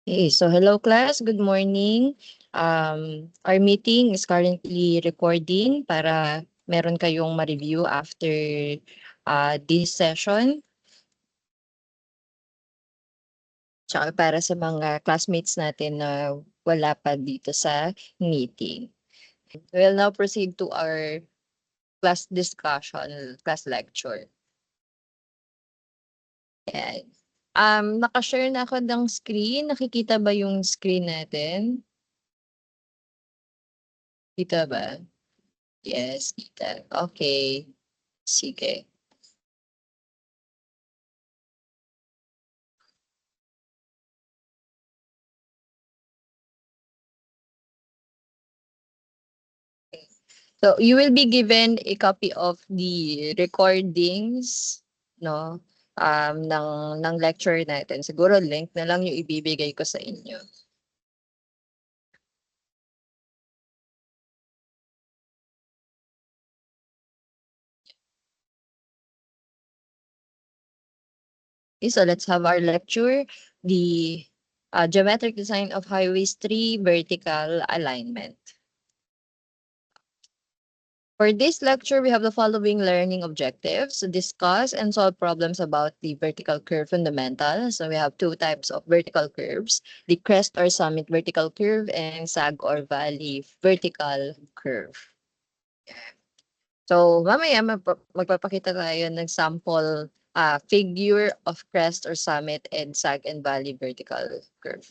Okay, so hello class, good morning. Our meeting is currently recording para meron kayong ma-review after this session. Tsaka para sa mga classmates natin na wala pa dito sa meeting. We'll now proceed to our class discussion, class lecture. Yan. Nakashare na ako ng screen. Nakikita ba yung screen natin? Kita ba? Yes, kita. Okay. Sige. So you will be given a copy of the recordings, no, ng lecture natin. Siguro link na lang yung ibibigay ko sa inyo. Okay, so let's have our lecture, the geometric design of highways 3 vertical alignment. For this lecture, we have the following learning objectives: discuss and solve problems about the vertical curve fundamental. So we have two types of vertical curves: the crest or summit vertical curve and sag or valley vertical curve. So mamaya magpapakita tayo ng sample figure of crest or summit and sag and valley vertical curve.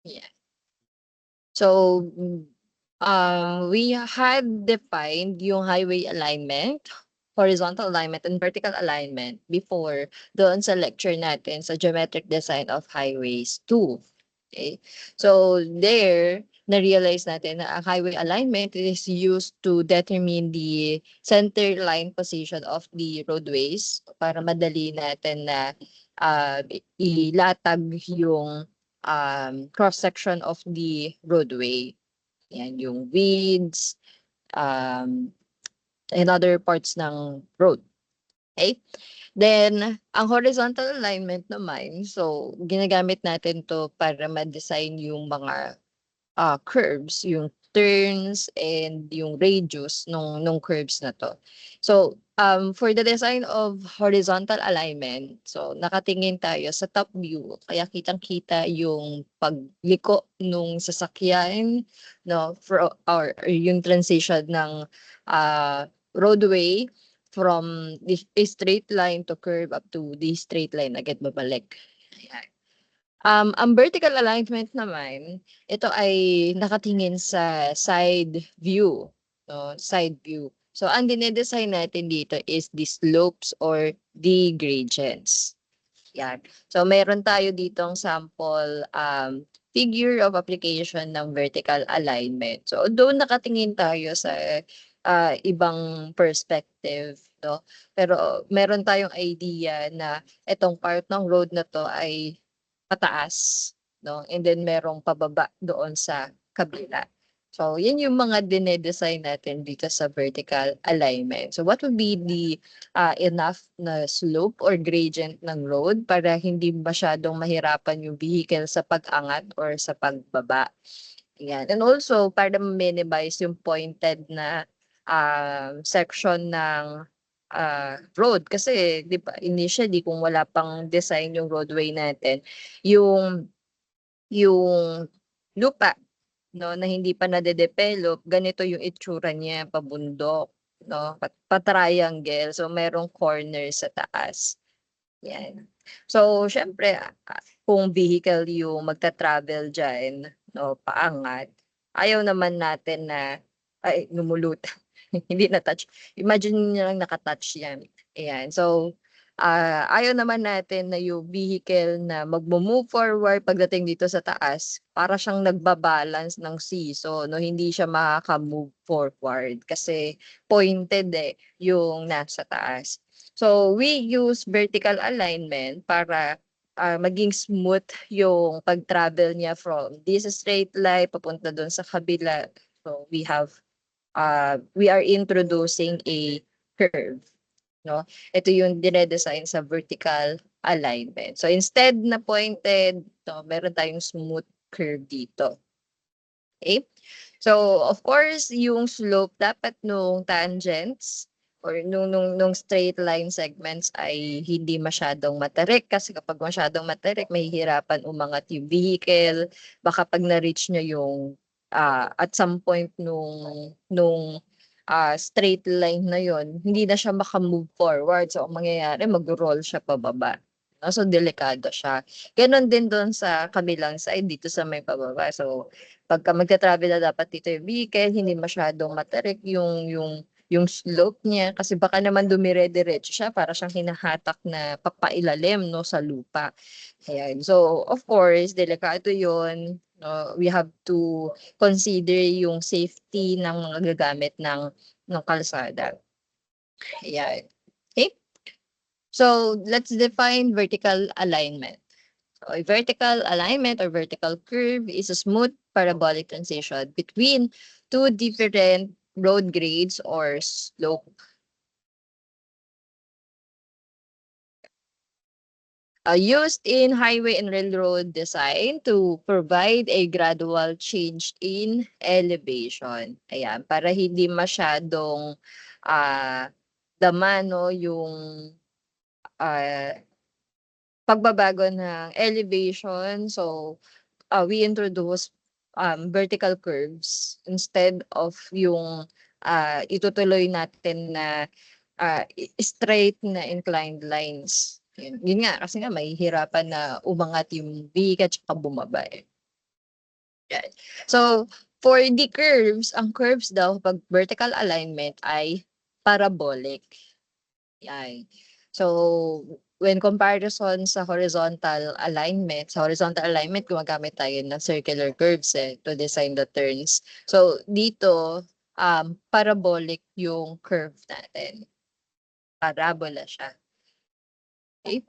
Yeah. So we had defined yung highway alignment, horizontal alignment, and vertical alignment before doon sa lecture natin sa geometric design of highways 2. Okay? So there, na-realize natin na ang highway alignment is used to determine the center line position of the roadways para madali natin na ilatag yung cross-section of the roadway. Yan, yung weeds, and other parts ng road. Okay? Then, ang horizontal alignment naman, so ginagamit natin to para ma-design yung mga curves, yung turns and yung radius nung curves na to. So, for the design of horizontal alignment, so nakatingin tayo sa top view, kaya kitang-kita yung pagliko nung sasakyan, no, for or yung transition ng roadway from the a straight line to curve up to the straight line agad babalik. Ayan. Ang vertical alignment naman, ito ay nakatingin sa side view, no, side view. So ang dinedesign natin dito is the slopes or the gradients. Yan. So meron tayo ditong sample figure of application ng vertical alignment. So doon nakatingin tayo sa ibang perspective, no? Pero meron tayong idea na itong part ng road na to ay pataas, no? And then merong pababa doon sa kabila. So, yan yung mga dinedesign natin dito sa vertical alignment. So, what would be the enough na slope or gradient ng road para hindi masyadong mahirapan yung vehicle sa pag-angat or sa pagbaba. Yan. And also, para ma-minimize yung pointed na section ng road. Kasi, di ba, initially, kung wala pang design yung roadway natin, yung yung lupa, no, na hindi pa nade-develop, ganito yung itsura niya, pabundok, no, pa-triangle. So, merong corner sa taas. Yan. So, syempre, kung vehicle yung magta-travel dyan, no, paangat, ayaw naman natin na, ay, lumulutang. Hindi na-touch. Imagine niyo lang naka-touch yan. Ayan. So, ayaw naman natin na yung vehicle na magmo-move forward pagdating dito sa taas, para siyang nagbabalance ng seesaw, no? Hindi siya makaka-move forward kasi pointed yung nasa taas. So, we use vertical alignment para maging smooth yung pag-travel niya from this straight line papunta doon sa kabila. So, we are introducing a curve, no? Ito yung dinedesign sa vertical alignment. So instead na pointed, meron tayong smooth curve dito. Okay? So of course, yung slope dapat nung tangents or nung straight line segments ay hindi masyadong matarik kasi kapag masyadong matarik mahihirapan umangat yung vehicle. Baka pag na-reach niya yung at some point nung straight line na yon, hindi na siya maka-move forward. So ang mangyayari, mag-roll siya pababa. No? So delikado siya. Ganon din doon sa kabilang side dito sa may pababa. So pagka magta-travel na dapat dito yung vehicle, hindi masyadong matarik yung slope niya kasi baka naman dumire-diretso siya para siyang hinahatak na papailalim no sa lupa. Ayan. So of course, delikado 'yon. We have to consider yung safety ng mga gagamit ng kalsada. Ayan. Okay? So let's define vertical alignment. So, a vertical alignment or vertical curve is a smooth parabolic transition between two different road grades or slope. Used in highway and railroad design to provide a gradual change in elevation. Ayan, para hindi masyadong dama no, yung uh, pagbabago ng elevation. So, we introduce vertical curves instead of yung itutuloy natin na straight na inclined lines. Yun nga, kasi nga mahihirapan na umangat yung vehicle at saka bumaba eh. Yan. So, for the curves, ang curves daw pag vertical alignment ay parabolic. Yan. So, when comparison sa horizontal alignment, gumagamit tayo ng circular curves to design the turns. So, dito, parabolic yung curve natin. Parabola siya. Okay?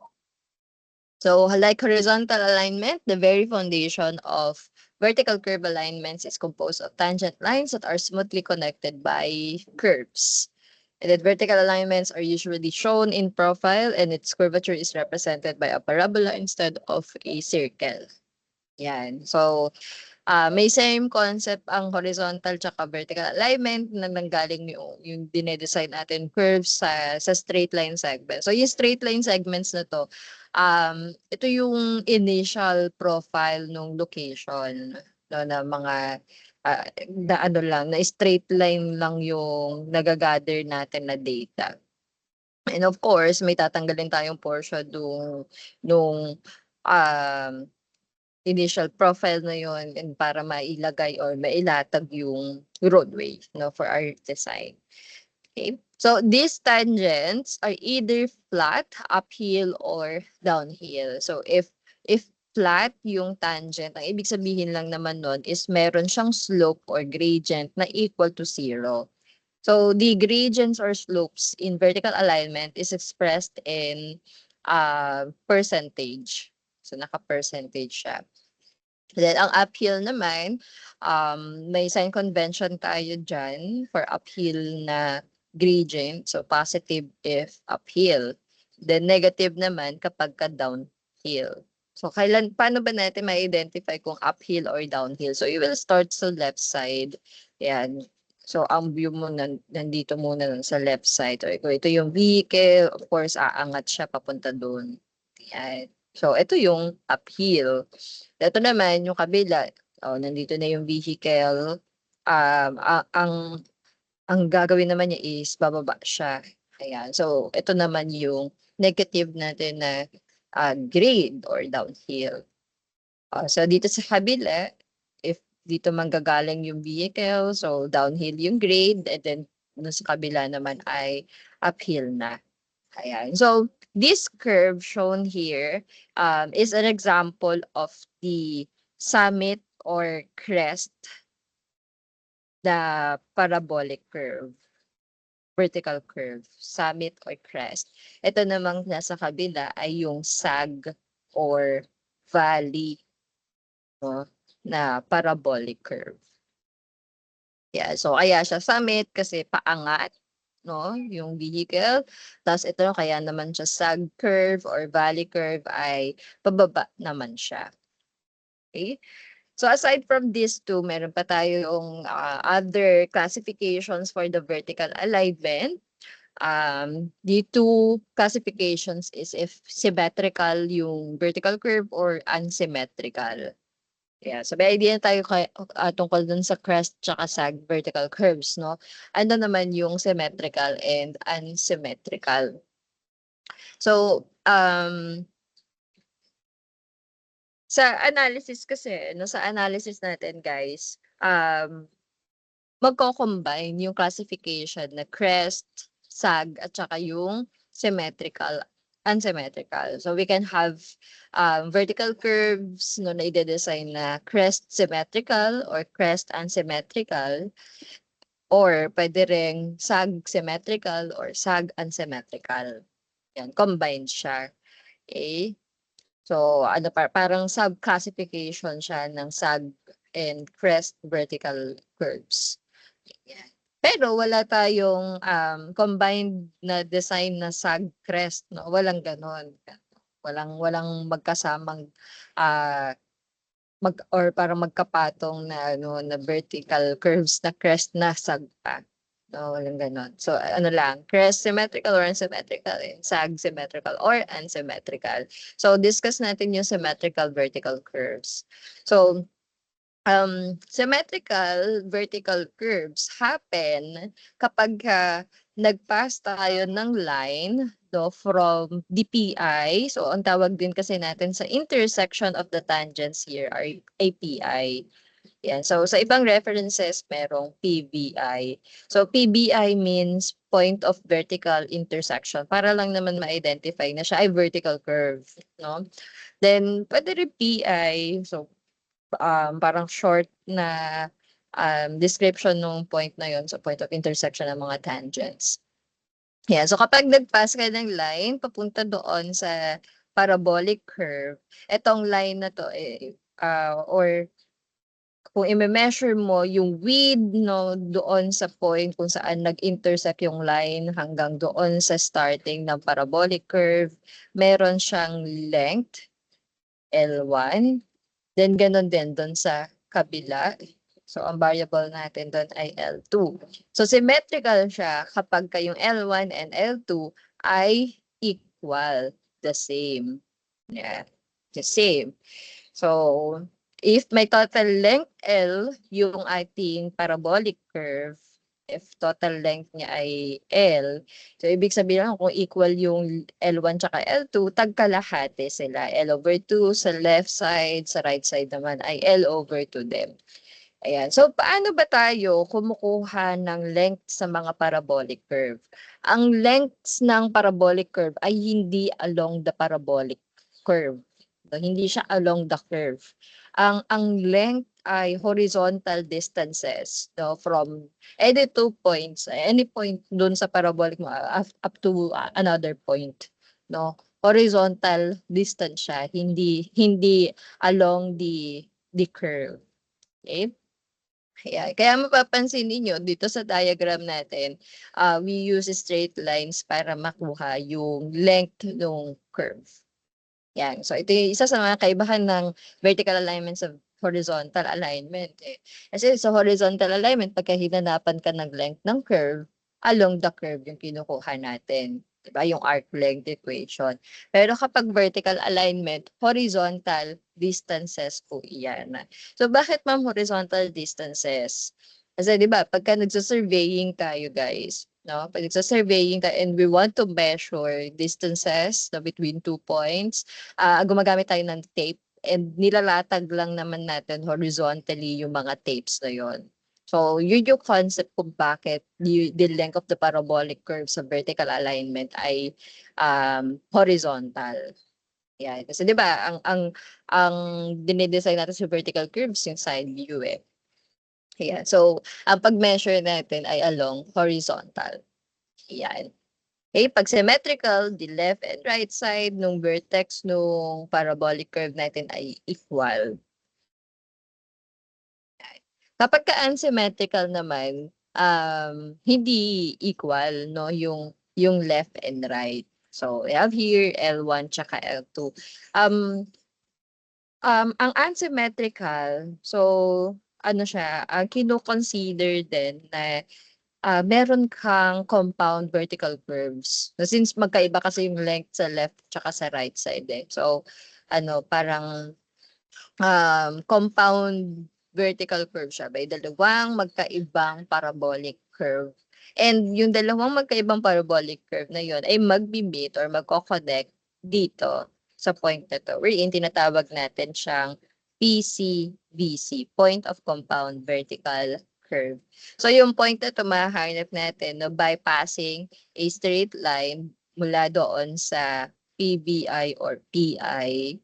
So, like horizontal alignment, the very foundation of vertical curve alignments is composed of tangent lines that are smoothly connected by curves. And then vertical alignments are usually shown in profile and its curvature is represented by a parabola instead of a circle. Yan. So, may same concept ang horizontal tsaka vertical alignment na nanggaling yung dinedesign natin curves sa straight line segment. So, yung straight line segments na to, ito yung initial profile ng location no, na mga na ano lang, na straight line lang yung nagagather natin na data. And of course, may tatanggalin tayong portion nung initial profile na yon and para mailagay or mailatag yung roadway no, for our design. Okay. So these tangents are either flat, uphill, or downhill. So if flat yung tangent, ang ibig sabihin lang naman nun is meron siyang slope or gradient na equal to 0. So the gradients or slopes in vertical alignment is expressed in percentage. So naka-percentage siya. Then ang uphill naman, may sign convention tayo dyan for uphill na gradient. So positive if uphill. Then negative naman kapag ka downhill. So paano ba natin ma-identify kung uphill or downhill? So you will start sa left side. Yan. So ang view mo nandito muna sa left side. So ito yung vehicle, of course aangat siya papunta doon. Yan. So ito yung uphill. Ito naman yung kabila. Nandito na yung vehicle. Ang gagawin naman niya is bababa siya. Ayan. So, ito naman yung negative natin na grade or downhill. So, dito sa kabila, if dito manggagaling yung vehicle, so downhill yung grade, and then sa kabila naman ay uphill na. Ayan. So, this curve shown here is an example of the summit or crest, the parabolic curve, vertical curve, summit or crest. Ito namang nasa kabila ay yung sag or valley no, na parabolic curve. Yeah, so kaya siya summit kasi paangat. no, yung vehicle. Tapos ito kaya naman siya sag curve or valley curve ay pababa naman siya. Okay? So aside from these two, meron pa tayong other classifications for the vertical alignment. The two classifications is if symmetrical yung vertical curve or unsymmetrical. Yeah, so may idea na tayo tungkol dun sa crest tsaka sag vertical curves, no? Ano naman yung symmetrical and unsymmetrical. So, sa analysis kasi, no, sa analysis natin guys, magko-combine yung classification na crest, sag, at saka yung symmetrical, unsymmetrical. So we can have vertical curves no, na i-design na crest symmetrical or crest unsymmetrical, or pwede ring sag symmetrical or sag unsymmetrical. Yan, combined siya. Okay? So, ano parang sub-classification siya ng sag and crest vertical curves. Yan. Pero wala tayong combined na design na sag crest, no? Walang ganon. Walang magkasamang or parang magkapatong na ano na vertical curves na crest na sag pa. No, walang ganon. So ano lang, crest symmetrical or unsymmetrical, and sag symmetrical or unsymmetrical. So discuss natin yung symmetrical vertical curves. So symmetrical vertical curves happen kapag nag-pass tayo ng line no, from DPI. So, ang tawag din kasi natin sa intersection of the tangents here are API. Yan. So, sa ibang references, merong PVI. So, PVI means point of vertical intersection. Para lang naman ma-identify na siya ay vertical curve. No? Then, pwede rin PI. So, parang short na description ng point na yon, so point of intersection ng mga tangents. Yeah, so kapag nag-pass ka ng line papunta doon sa parabolic curve, etong line na to or kung i-measure mo yung width no doon sa point kung saan nag-intersect yung line hanggang doon sa starting ng parabolic curve, meron siyang length L1. Then ganun din doon sa kabila. So ang variable natin doon ay L2. So symmetrical siya kapag yung L1 and L2 ay equal, the same. Yeah, the same. So if may total length L yung ating parabolic curve, if total length niya ay L, so ibig sabihin kung equal yung L1 tsaka L2, tagkalahati sila. L over 2 sa left side, sa right side naman ay L over 2 din. Ayan. So, paano ba tayo kumukuha ng length sa mga parabolic curve? Ang lengths ng parabolic curve ay hindi along the parabolic curve. So, hindi siya along the curve. Ang length ay horizontal distances from any 2 points, any point dun sa parabolic mo up to another point. No? Horizontal distance siya, hindi along the curve. Okay? Kaya mapapansin ninyo dito sa diagram natin, we use straight lines para makuha yung length ng curve. Yan. So ito yung isa sa mga kaibahan ng vertical alignment sa horizontal alignment. Kasi sa horizontal alignment, pagka hinanapan ka ng length ng curve, along the curve yung kinukuha natin. Diba? Yung arc length equation. Pero kapag vertical alignment, horizontal distances po iyan. So bakit ma'am horizontal distances? Kasi di ba, pagka nagsa-surveying tayo guys, no? Pag nagsa-surveying tayo and we want to measure distances between 2 points, gumagamit tayo ng tape and nilalatag lang naman natin horizontally yung mga tapes na yon. So, yun yung concept kung bakit the length of the parabolic curve sa vertical alignment ay horizontal. Yeah, kasi 'di ba ang dinidesign natin sa vertical curves yung side view eh. Yeah. So, ang pag-measure natin ay along horizontal. Yan. Okay, pag symmetrical, the left and right side ng vertex ng parabolic curve natin ay equal. Kapag ka unsymmetrical naman, hindi equal, no, yung left and right. So, we have here L1 tsaka L2. Ang unsymmetrical, so ano siya, kino-consider din na meron kang compound vertical curves. So, since magkaiba kasi yung length sa left tsaka sa right side eh. So, parang compound vertical curve siya by dalawang magkaibang parabolic curve. And yung dalawang magkaibang parabolic curve na yun ay magbi-meet or magko-connect dito sa point na to. Wherein tinatawag natin siyang PCVC, point of compound vertical curve. So yung point na to mahahanap natin no, by passing a straight line mula doon sa PBI or PI.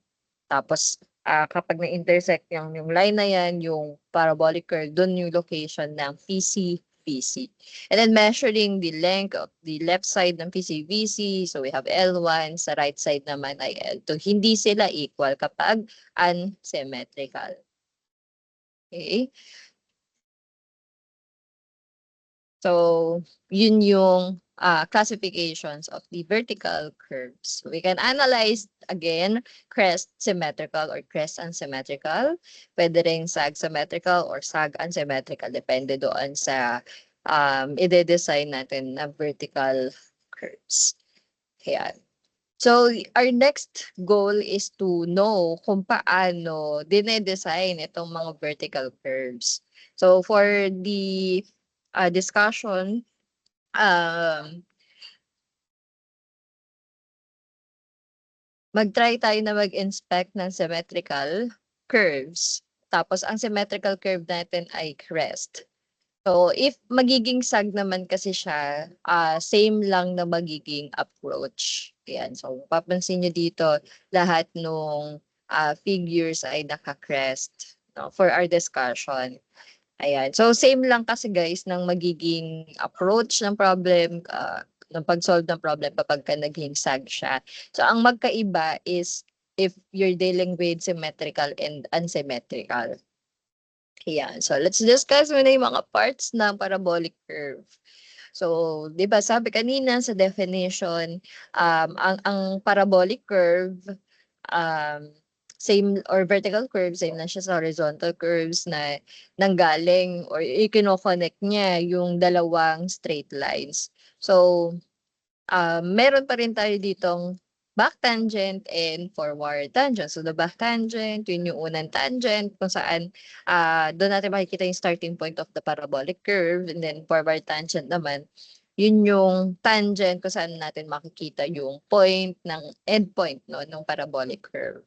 Tapos kapag na-intersect yung line na yan, yung parabolic curve, dun yung location ng PCVC. And then measuring the length of the left side ng PCVC, so we have L1, sa right side naman ay L2. Hindi sila equal kapag unsymmetrical. Okay? So, yun yung classifications of the vertical curves. We can analyze again crest symmetrical or crest unsymmetrical. Pwede rin sag symmetrical or sag unsymmetrical. Depende doon sa ide-design natin na vertical curves. Kaya. So, our next goal is to know kung paano dine-design itong mga vertical curves. So, for the discussion, mag-try tayo na mag-inspect ng symmetrical curves. Tapos, ang symmetrical curve natin ay crest. So, if magiging sag naman kasi siya, same lang na magiging approach. Ayan. So, papansin nyo dito, lahat nung figures ay naka-crest, no, for our discussion. Ayan. So, same lang kasi guys ng magiging approach ng problem, ng pag-solve ng problem kapag ka naging sag siya. So, ang magkaiba is if you're dealing with symmetrical and unsymmetrical. Ayan. So, let's discuss muna yung mga parts ng parabolic curve. So, di ba sabi kanina sa definition, ang parabolic curve, same or vertical curve, same lang siya sa horizontal curves na nanggaling or i-connect niya yung dalawang straight lines. So, meron pa rin tayo ditong back tangent and forward tangent. So, the back tangent, yun yung unang tangent kung saan doon natin makikita yung starting point of the parabolic curve, and then forward tangent naman, yun yung tangent kung saan natin makikita yung point ng end point no, ng parabolic curve.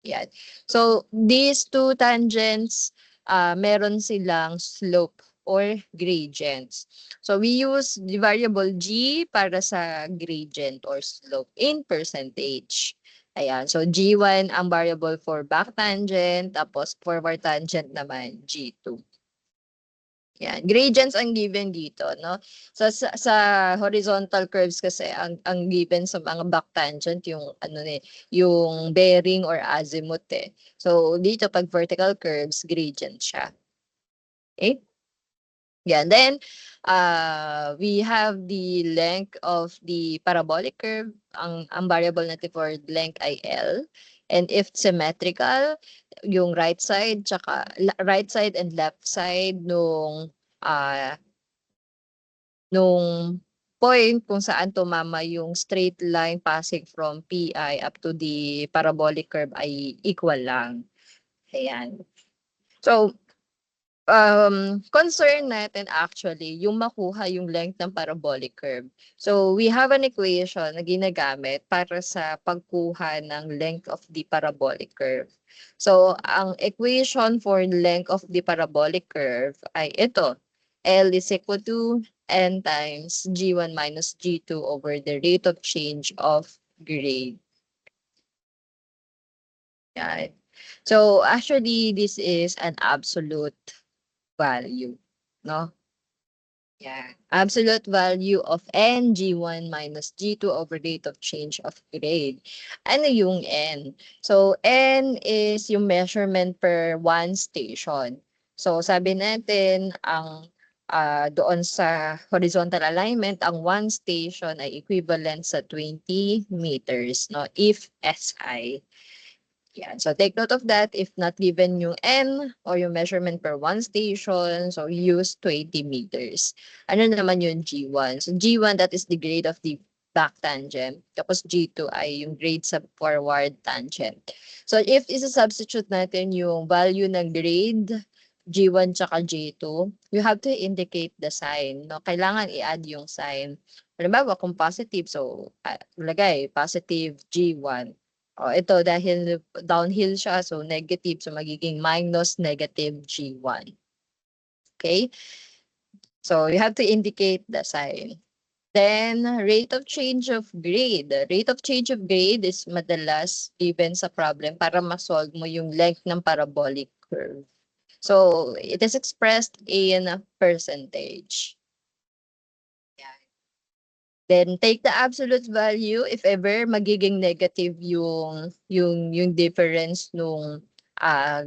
Yan. So, these two tangents, meron silang slope or gradients. So, we use the variable g para sa gradient or slope in percentage. Ayan. So, G1 ang variable for back tangent, tapos forward tangent naman, G2. Yan. Gradients ang given dito, no? Sa horizontal curves kasi ang given sa mga back tangent yung yung bearing or azimuth eh. So dito pag vertical curves, gradient siya. Okay? Yeah, then we have the length of the parabolic curve. Ang variable natin for length ay L. And if symmetrical, yung right side and left side uh, nung point kung saan tumama yung straight line passing from PI up to the parabolic curve ay equal lang. Ayan. So, concern natin actually yung makuha yung length ng parabolic curve. So, we have an equation na ginagamit para sa pagkuha ng length of the parabolic curve. So, ang equation for length of the parabolic curve ay ito. L is equal to n times G1 minus G2 over the rate of change of grade. Yan. So, actually, this is an absolute value, no? Yeah. Absolute value of n G1 minus G2 over rate of change of grade. Ano yung n? So, n is yung measurement per one station. So, sabi natin, ang doon sa horizontal alignment, ang one station ay equivalent sa 20 meters, no? If SI. Yan. So take note of that. If not given yung N or yung measurement per one station, so use 20 meters. Ano naman yung G1? So G1, that is the grade of the back tangent. Tapos G2 ay yung grade sa forward tangent. So if isa-substitute natin yung value ng grade G1 tsaka G2, you have to indicate the sign. No? Kailangan i-add yung sign. Halimbawa, kung positive, so lagay positive G1. Ito dahil downhill siya, so negative, so magiging minus negative G1. Okay? So you have to indicate the sign. Then, rate of change of grade. The rate of change of grade is madalas given sa problem para ma-solve mo yung length ng parabolic curve. So, it is expressed in percentage. Then take the absolute value if ever magiging negative yung difference nung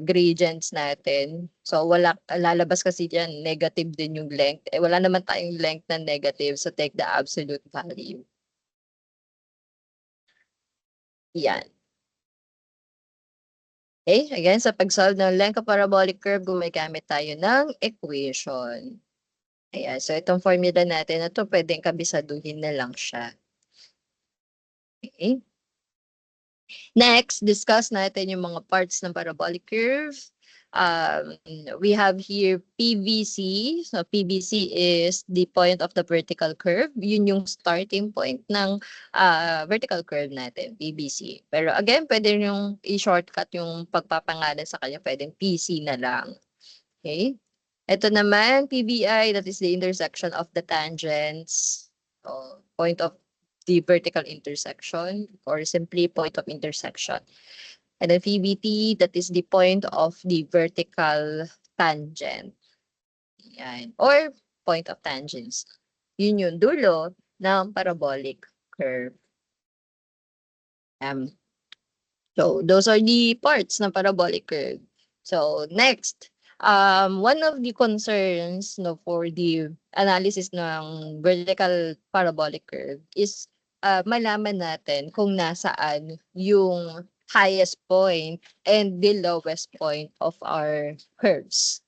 gradients natin. So wala lalabas kasi diyan negative din yung length. Wala naman tayong length na negative, so take the absolute value. Yan. Okay, again, sa pag-solve ng length of parabolic curve, gumagamit tayo ng equation. Ayan, so itong formula natin na to, pwedeng kabisaduhin na lang siya. Okay. Next, discuss natin yung mga parts ng parabolic curve. We have here PVC. So PVC is the point of the vertical curve. Yun yung starting point ng vertical curve natin, PVC. Pero again, pwede yung i-shortcut yung pagpapangalan sa kanya. Pwedeng PC na lang. Okay? Ito naman, PBI, that is the intersection of the tangents. So, point of the vertical intersection, or simply point of intersection. And then PBT, that is the point of the vertical tangent. Yan. Or point of tangents. Yun yung dulo ng parabolic curve. So those are the parts ng parabolic curve. So next, one of the concerns for the analysis ng vertical parabolic curve is malaman natin kung nasaan yung highest point and the lowest point of our curves.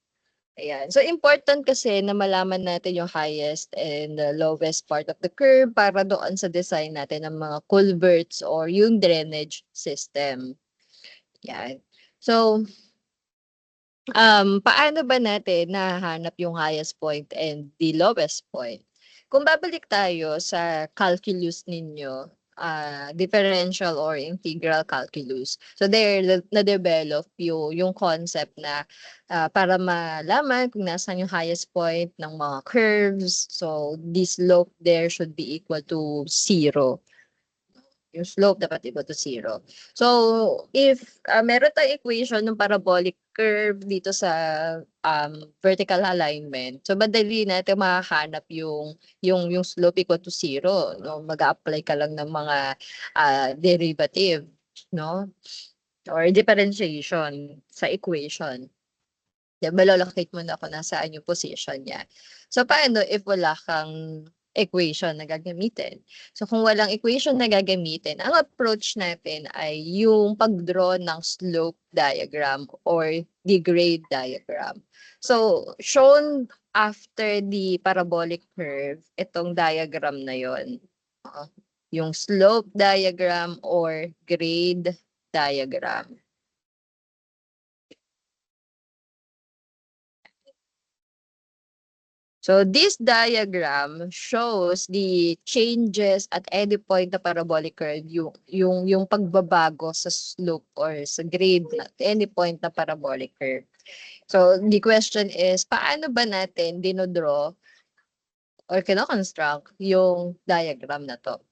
Ayan. So important kasi na malaman natin yung highest and the lowest part of the curve para doon sa design natin ng mga culverts or yung drainage system. Yan. So, paano ba natin nahahanap yung highest point and the lowest point? Kung babalik tayo sa calculus ninyo, differential or integral calculus. So there na-develop yung concept na para malaman kung nasaan yung highest point ng mga curves. So the slope there should be equal to 0. Yung slope dapat equal to 0. So, if meron tayong equation ng parabolic curve dito sa vertical alignment, so madali natin mahahanap yung slope equal to 0. No? Mag-a-apply ka lang ng mga derivative, no? Or differentiation sa equation. Malolocate mo na kung nasaan yung position niya. So, paano if wala kang equation na gagamitin? So, kung walang equation na gagamitin, ang approach natin ay yung pag-draw ng slope diagram or the grade diagram. So, shown after the parabolic curve, itong diagram na yon, yung slope diagram or grade diagram. So this diagram shows the changes at any point na parabolic curve, yung pagbabago sa slope or sa grade at any point na parabolic curve. So the question is, paano ba natin dinodraw or kino-construct yung diagram na to?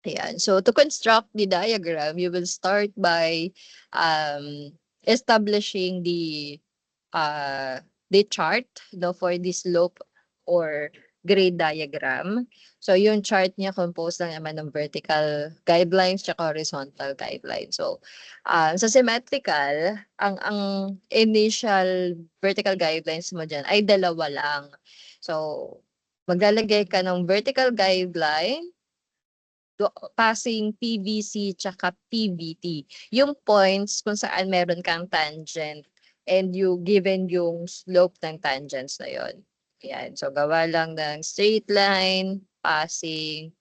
Ayan. So to construct the diagram, you will start by establishing the chart for the slope or grade diagram. So yung chart niya composed lang naman ng vertical guidelines tsaka horizontal guidelines. So sa symmetrical, ang initial vertical guidelines mo dyan ay dalawa lang. So, maglalagay ka ng vertical guideline passing PVC tsaka PVT. Yung points kung saan meron kang tangent and you given yung slope ng tangents na yon. Yan. So, gawa lang ng straight line, passing,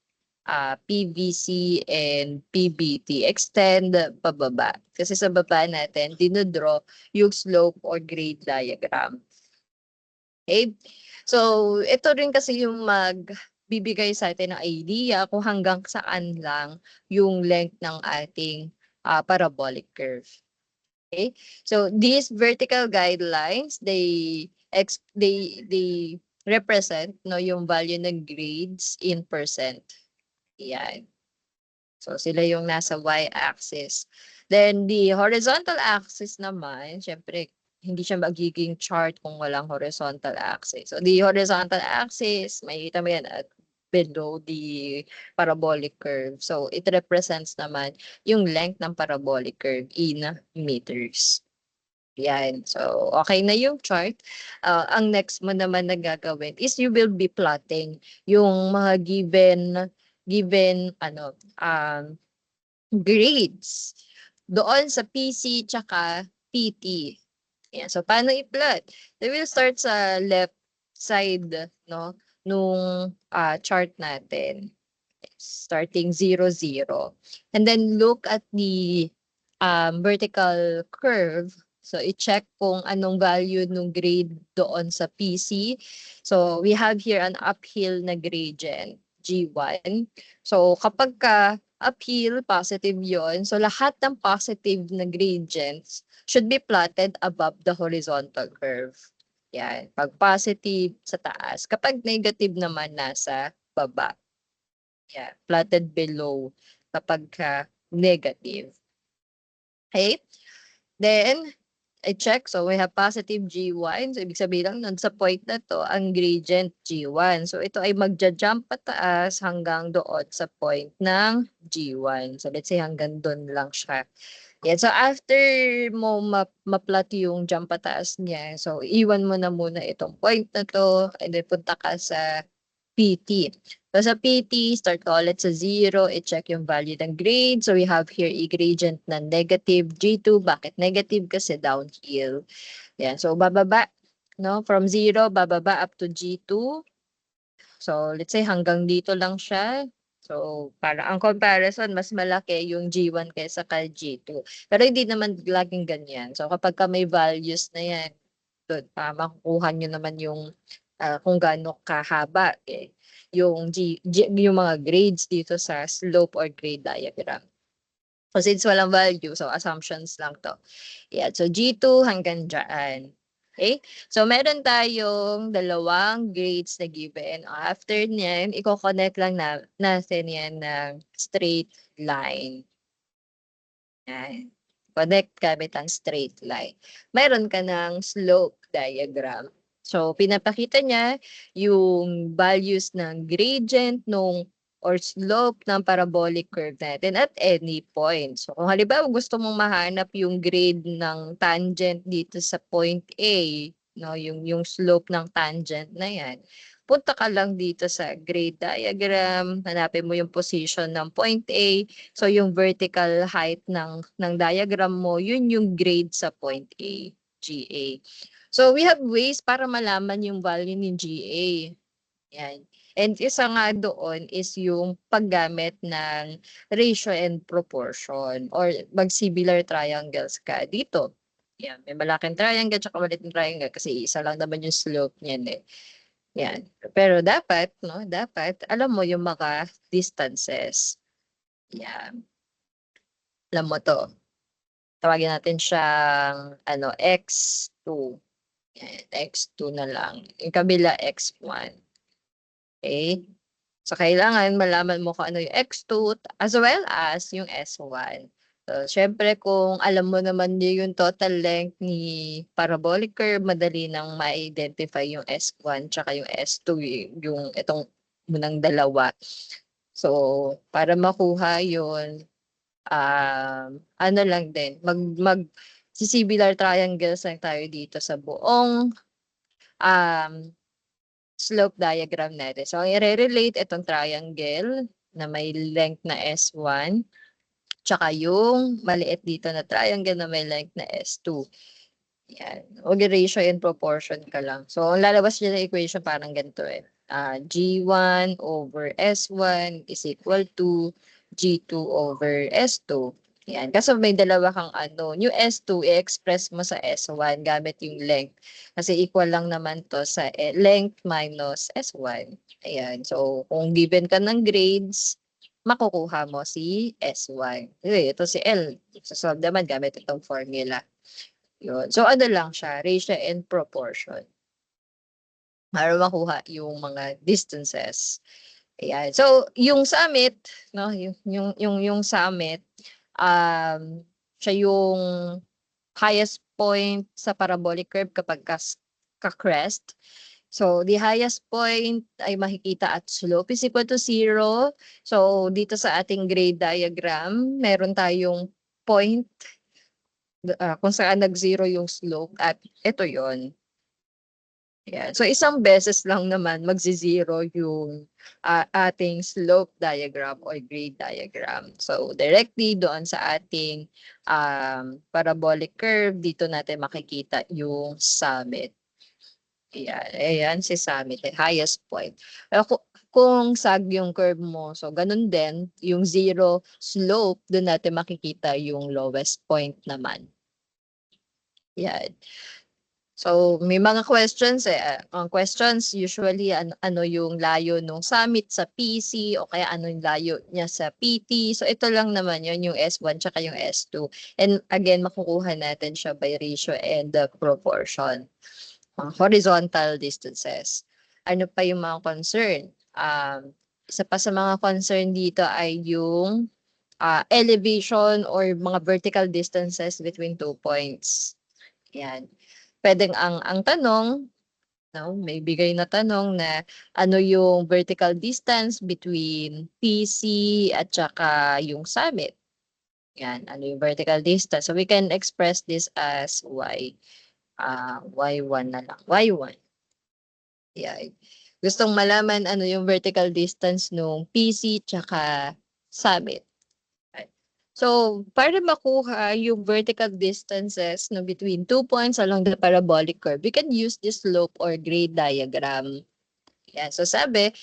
PVC and PBT. Extend pababa. Kasi sa baba natin, dinodraw yung slope or grade diagram. Okay? So, ito rin kasi yung magbibigay sa atin ng idea kung hanggang saan lang yung length ng ating parabolic curve. Okay? So, these vertical guidelines, they represent no yung value ng grades in percent. Yan. So, sila yung nasa y-axis. Then, the horizontal axis naman, syempre, hindi siya magiging chart kung walang horizontal axis. So, the horizontal axis, makikita mo yan at below the parabolic curve. So, it represents naman yung length ng parabolic curve in meters. Yan. So, okay na yung chart. Ang next mo naman na gagawin is you will be plotting yung mga given grades doon sa PC tsaka PT. Yan. So, paano i-plot? They will start sa left side, no, nung chart natin. Starting 0, 0. And then look at the vertical curve. So, i-check kung anong value nung grade doon sa PC. So, we have here an uphill na gradient, G1. So, kapag ka uphill, positive yon. So, lahat ng positive na gradients should be plotted above the horizontal curve. Yan. Pag positive, sa taas. Kapag negative naman, nasa baba. Yeah, plotted below kapag negative. Okay? Then, I check. So, we have positive G1. So, ibig sabihin lang nun sa point na to, ang gradient G1. So, ito ay magja-jump pataas hanggang doon sa point ng G1. So, let's say hanggang doon lang siya. Yeah, so after mo ma-plot yung jump pataas niya, so iwan mo na muna itong point na to, and then punta ka sa PT. So sa PT, start ka ulit sa 0, i-check yung value ng grade. So we have here a gradient na negative G2. Bakit negative? Kasi downhill. Yan. So bababa, no? From 0, bababa up to G2. So let's say hanggang dito lang siya. So para ang comparison, mas malaki yung G1 kaysa kay G2. Pero hindi naman laging ganyan. So kapag ka may values na yan, doon, makukuha nyo naman yung kung gaano kahaba yung yung mga grades dito sa slope or grade diagram. So since walang value, so assumptions lang to. Yeah, so G2 hanggang dyan. Okay? So meron tayong dalawang grades na given. After niyan, i-connect lang natin yan ng straight line. Yan. Connect gamit ang straight line. Meron ka ng slope diagram. So, pinapakita niya yung values ng gradient nung or slope ng parabolic curve natin at any point. So, kung halimbawa gusto mong mahanap yung grade ng tangent dito sa point A, no, yung slope ng tangent na yan, punta ka lang dito sa grade diagram, hanapin mo yung position ng point A. So, yung vertical height ng diagram mo, yun yung grade sa point A, GA. So, we have ways para malaman yung value ng GA. Yan. And isa nga doon is yung paggamit ng ratio and proportion or mag-similar triangles ka dito. Yan. May malaking triangle at maliit triangle kasi isa lang naman yung slope niyan eh. Yan. Pero dapat, no, dapat alam mo yung mga distances. Yan. Alam mo to. Tawagin natin siyang x2. Yan, x2 na lang. Yung kabila x1. Okay? So, kailangan malaman mo kung ano yung x2 as well as yung s1. So, syempre kung alam mo naman yung total length ni parabolic curve, madali nang ma-identify yung s1 tsaka yung s2, yung itong munang dalawa. So, para makuha yun, ano lang din, sisibular triangles lang tayo dito sa buong um, slope diagram natin. So, i-relate itong triangle na may length na S1, tsaka yung maliit dito na triangle na may length na S2. Yan. Huwag ratio and proportion ka lang. So, ang lalabas dyan na equation parang ganito eh. G1 over S1 is equal to G2 over S2. Yan. Kasi may dalawa kang ano. Yung S2, i-express mo sa S1 gamit yung length. Kasi equal lang naman to sa length minus S1. Ayan. So, kung given ka ng grades, makukuha mo si S1. Ito si L. Sasolve naman gamit itong formula. Yun. So, ano lang siya, ratio and proportion. Para makuha yung mga distances. Ayan. So, yung summit, no, yung summit, siya yung highest point sa parabolic curve kapag ka-crest. So, the highest point ay makikita at slope is equal to 0. So, dito sa ating grade diagram, meron tayong point kung saan nag-zero yung slope at ito yon. Yeah. So isang beses lang naman magzi-zero yung ating slope diagram or grade diagram. So directly doon sa ating parabolic curve, dito natin makikita yung summit. Ayan, ayan si summit, highest point. Kung sag yung curve mo, so ganun din, yung zero slope, doon natin makikita yung lowest point naman. Yan. So, may mga questions eh. Ang questions usually ano yung layo ng summit sa PC o kaya ano yung layo niya sa PT. So, ito lang naman yun, yung S1 tsaka yung S2. And again, makukuha natin siya by ratio and proportion. Horizontal distances. Ano pa yung mga concern? Isa pa sa mga concern dito ay yung elevation or mga vertical distances between 2 points. Yan. Pwedeng ang tanong, no, may bigay na tanong na ano yung vertical distance between PC at saka yung summit. Yan, ano yung vertical distance. So we can express this as y. Y1 na lang. Y1. Yan. Gustong malaman ano yung vertical distance nung PC tsaka summit. So, para makuha yung vertical distances no, between 2 points along the parabolic curve, we can use this slope or grade diagram. Yeah, so sabi,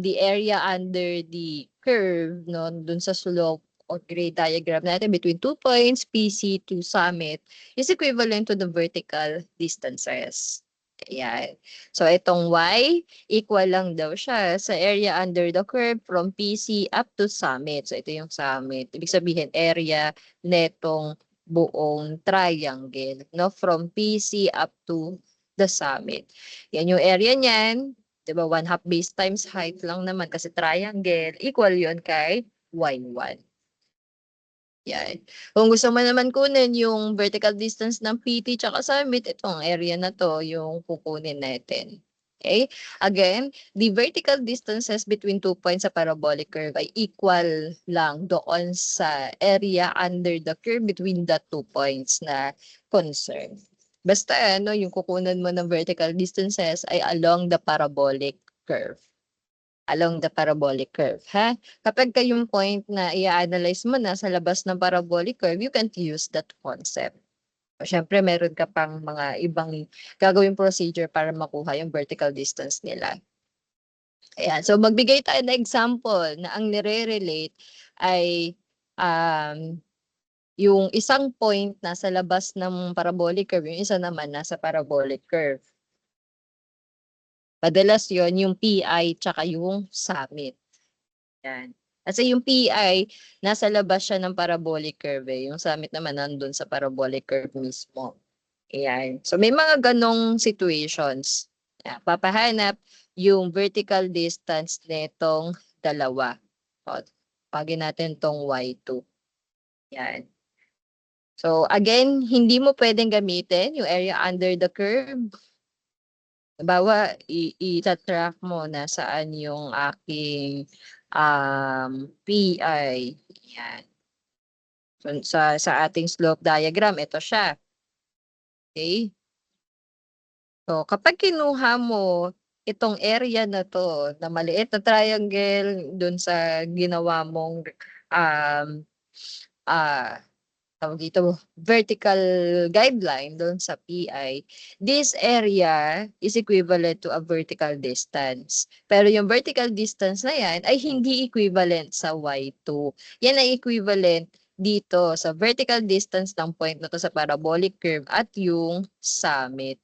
the area under the curve no, dun sa slope or grade diagram natin between 2 points, PC to summit, is equivalent to the vertical distances. Ayan. So, itong y, equal lang daw siya sa area under the curve from PC up to summit. So, ito yung summit. Ibig sabihin, area netong buong triangle, no? From PC up to the summit. Yan yung area niyan. Diba? 1/2 base times height lang naman kasi triangle. Equal yon kay y1. Yan. Kung gusto mo naman kunin yung vertical distance ng PT tsaka summit, itong area na to yung kukunin natin. Okay? Again, the vertical distances between 2 points sa parabolic curve ay equal lang doon sa area under the curve between the 2 points na concern. Basta ano, yung kukunan mo ng vertical distances ay along the parabolic curve. Along the parabolic curve, ha? Kapag yung point na i-analyze mo na sa labas ng parabolic curve, you can't use that concept. Siyempre, meron ka pang mga ibang gagawing procedure para makuha yung vertical distance nila. Ayan. So, magbigay tayo ng example na ang nire-relate ay yung isang point nasa labas ng parabolic curve, yung isa naman nasa parabolic curve. Madalas yon yung PI tsaka yung summit. Yan. Kasi yung PI, nasa labas siya ng parabolic curve. Yung summit naman nandun sa parabolic curve mismo. Ayan. So may mga ganong situations. Yan. Papahanap yung vertical distance netong dalawa. O, pagin natin tong Y2. Yan. So again, hindi mo pwedeng gamitin yung area under the curve. Halimbawa, i-track mo na saan yung aking PI. Yan. So, sa ating slope diagram, ito siya. Okay? So, kapag kinuha mo itong area na 'to na maliit na triangle dun sa ginawa mong, um, ah tawag dito, vertical guideline doon sa PI, this area is equivalent to a vertical distance. Pero yung vertical distance na yan ay hindi equivalent sa Y2. Yan ay equivalent dito sa vertical distance ng point na to sa parabolic curve at yung summit.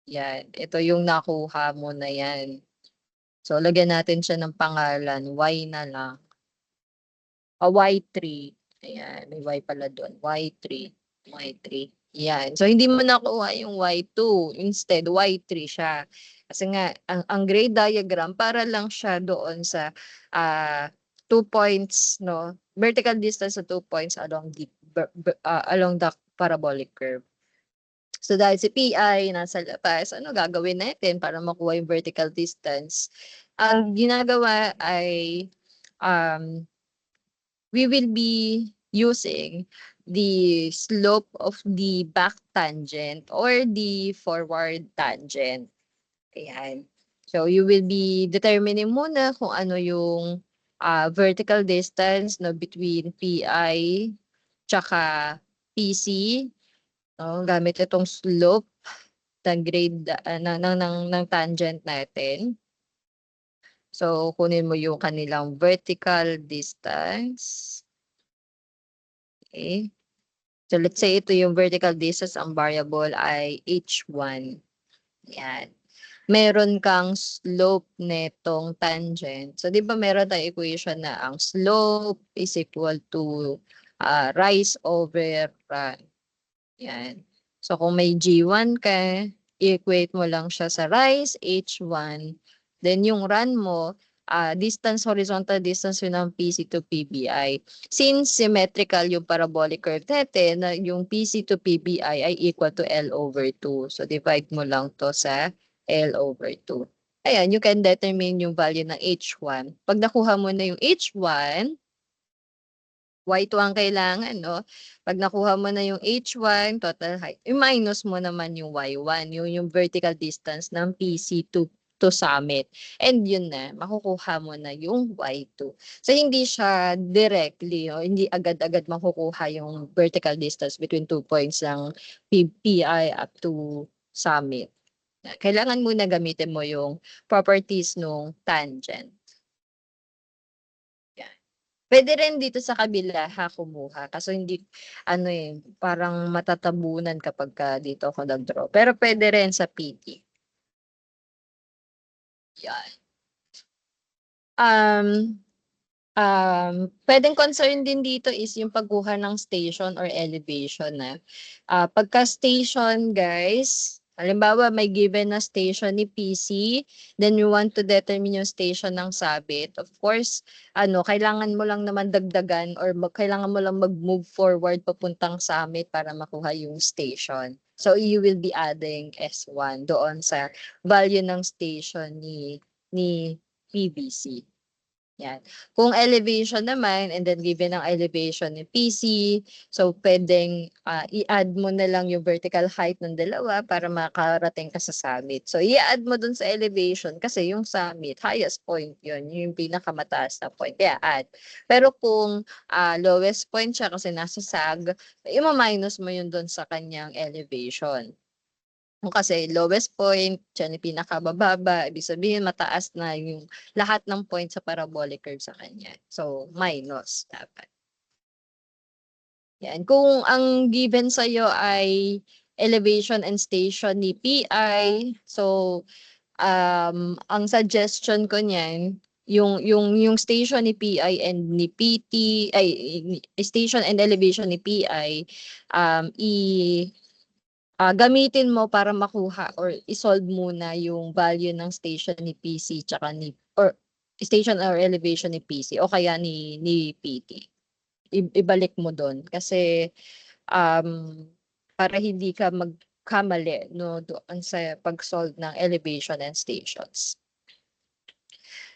Yan. Ito yung nakuha mo na yan. So, lagyan natin siya ng pangalan. Y na lang. Y3. Ayan, may Y pala doon. Y3. Y3. Yan. So, hindi mo nakuha yung Y2. Instead, Y3 siya. Kasi nga, ang grade diagram, para lang siya doon sa 2 points, no? Vertical distance sa 2 points along the parabolic curve. So, dahil si PI nasa labas, ano gagawin natin para makuha yung vertical distance? Ang ginagawa ay um, we will be using the slope of the back tangent or the forward tangent. Ayan. So, you will be determining muna kung ano yung vertical distance no, between PI tsaka PC. No, gamit itong slope ng grade ng tangent natin. So, kunin mo yung kanilang vertical distance. Okay. So, let's say ito yung vertical distance, ang variable ay h1. Yan. Meron kang slope netong tangent. So, di ba meron tayong equation na ang slope is equal to rise over run. Yan. So, kung may G1 ka, i-equate mo lang siya sa rise, H1. Then, yung run mo, distance, horizontal distance yun ng PC to PBI. Since symmetrical yung parabolic curve natin, yung PC to PBI ay equal to L over 2. So, divide mo lang to sa L over 2. Ayan, you can determine yung value ng H1. Pag nakuha mo na yung H1, Y2 ang kailangan, no? Pag nakuha mo na yung H1, total height, i-minus mo naman yung Y1, yung vertical distance ng PC to summit. And yun na, makukuha mo na yung Y2. So, hindi siya directly, no? Hindi agad-agad makukuha yung vertical distance between 2 points ng PI up to summit. Kailangan muna gamitin mo yung properties ng tangent. Puwede rin dito sa kabila kumuha kaso hindi ano, parang matatabunan kapagka dito ako nag-draw. Pero puwede rin sa PT. Yan. Um, puwedeng concern din dito is yung pagkuha ng station or elevation na. Pagka station guys, halimbawa may given na station ni PC, then you want to determine yung station ng sabit. Of course, kailangan mo lang naman dagdagan or kailangan mo lang mag-move forward papuntang summit para makuha yung station. So, you will be adding S1 doon sa value ng station ni PBC. Yan. Kung elevation naman and then given ang elevation ni PC, so puwedeng, i-add mo na lang yung vertical height ng dalawa para makarating ka sa summit. So i-add mo dun sa elevation kasi yung summit, highest point yun, yung pinakamataas na point, kaya add. Pero kung, lowest point siya kasi nasa sag, ima-minus mo yun dun sa kanyang elevation. Kasi lowest point, siya yung pinakamababa, ibig sabihin mataas na yung lahat ng point sa parabolic curve sa kanya. So, minus dapat. Yan. Kung ang given sa'yo ay elevation and station ni PI, so, ang suggestion ko niyan, yung station ni PI and ni PT, station and elevation ni PI, gamitin mo para makuha or i-solve muna yung value ng station ni PC tsaka or station or elevation ni PC o kaya ni PT. Ibalik mo doon kasi um, para hindi ka magkamali no doon sa pag-solve ng elevation and stations.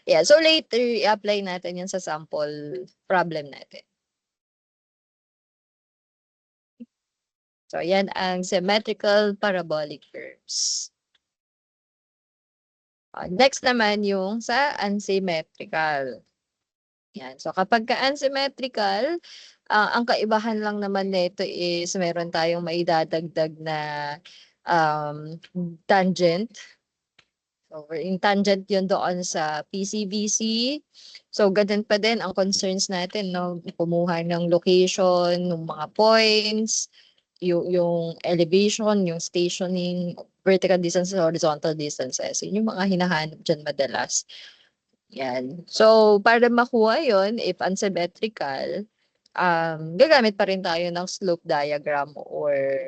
Yeah, so later i-apply natin yan sa sample problem natin. So, yan ang symmetrical parabolic curves. Next naman yung sa unsymmetrical. Yan. So kapag ka unsymmetrical, ang kaibahan lang naman nito is meron tayong maidadagdag na um, tangent. So yung tangent yun doon sa PCBC. So ganun pa din ang concerns natin, no? Kumuha ng location, ng mga points, yung elevation, yung stationing, vertical distances, horizontal distances. Yun yung mga hinahanap dyan madalas. Yan. So, para makuha yon if unsymmetrical, gagamit pa rin tayo ng slope diagram or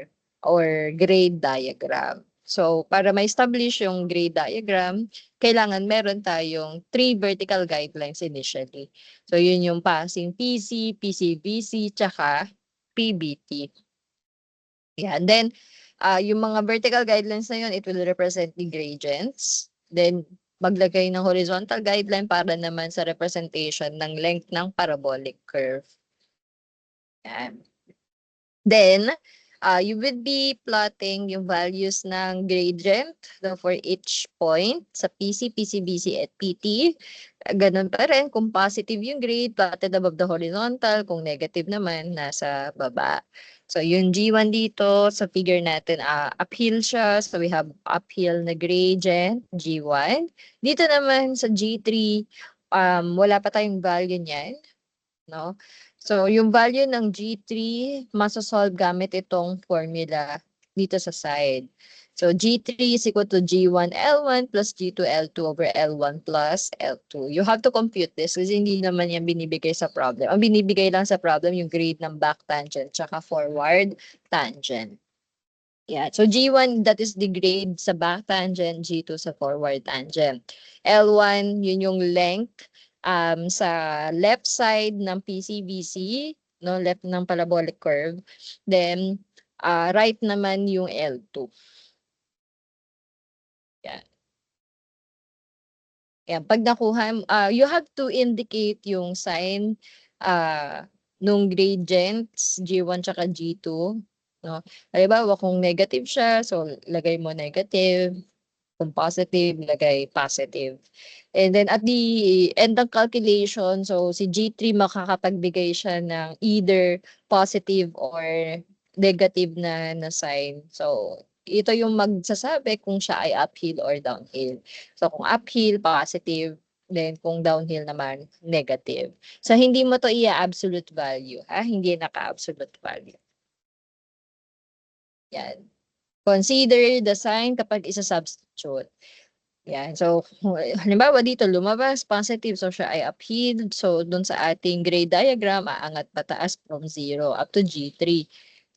grade diagram. So, para ma-establish yung grade diagram, kailangan meron tayong 3 vertical guidelines initially. So, yun yung passing PC, PCBC, tsaka PBT. Yan. Then, yung mga vertical guidelines na yun, it will represent the gradients. Then, maglagay ng horizontal guideline para naman sa representation ng length ng parabolic curve. Yan. Then, you would be plotting yung values ng gradient for each point sa PC, PCBC, at PT. Ganun pa rin, kung positive yung grade, plotted above the horizontal. Kung negative naman, nasa baba. So, yung G1 dito, sa figure natin, uphill siya. So, we have uphill na gradient, G1. Dito naman sa G3, wala pa tayong value niyan. No? So, yung value ng G3, masasolve gamit itong formula dito sa side. So, G3 is equal to G1 L1 plus G2 L2 over L1 plus L2. You have to compute this kasi hindi naman yan binibigay sa problem. Ang binibigay lang sa problem yung grade ng back tangent tsaka forward tangent. Yeah. So, G1, that is the grade sa back tangent, G2 sa forward tangent. L1, yun yung length sa left side ng PCBC, no, left ng parabolic curve. Then, right naman yung L2. Yan. Yan. Pag nakuha, you have to indicate yung sign nung gradients, G1 tsaka G2. No? Halimbawa, kung negative siya, so lagay mo negative. Kung positive, lagay positive. And then at the end ng calculation, so si G3 makakapagbigay siya ng either positive or negative na sign. So ito yung magsasabi kung siya ay uphill or downhill. So kung uphill, positive. Then kung downhill naman, negative. So hindi mo to i-absolute value. Hindi naka-absolute value. Yan. Consider the sign kapag isa-substitute. Yan. So, halimbawa dito lumabas, positive. So, siya ay uphill. So, dun sa ating grade diagram, aangat pataas from 0 up to G3.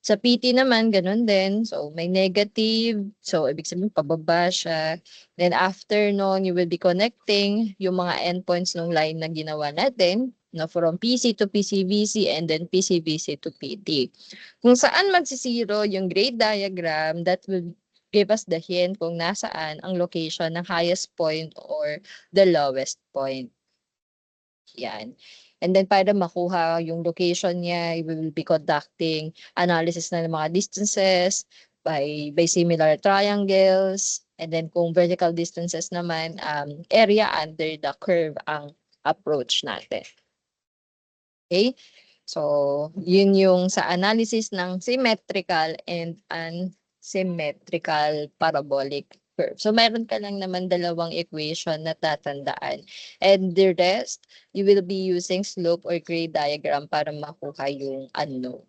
Sa PT naman, ganun din. So, may negative. So, ibig sabihin, pababa siya. Then, after nun, you will be connecting yung mga endpoints ng line na ginawa natin, no, from PC to PCBC and then PCBC to PT. Kung saan magsisiro yung grade diagram, that will give us the hint kung nasaan ang location ng highest point or the lowest point. Yan. And then para makuha yung location niya, we will be conducting analysis ng mga distances by similar triangles. And then kung vertical distances naman, area under the curve ang approach natin. Okay? So, yun yung sa analysis ng symmetrical and unsymmetrical parabolic curve. So, meron ka lang naman dalawang equation na tatandaan. And the rest, you will be using slope or grade diagram para makuha yung unknown.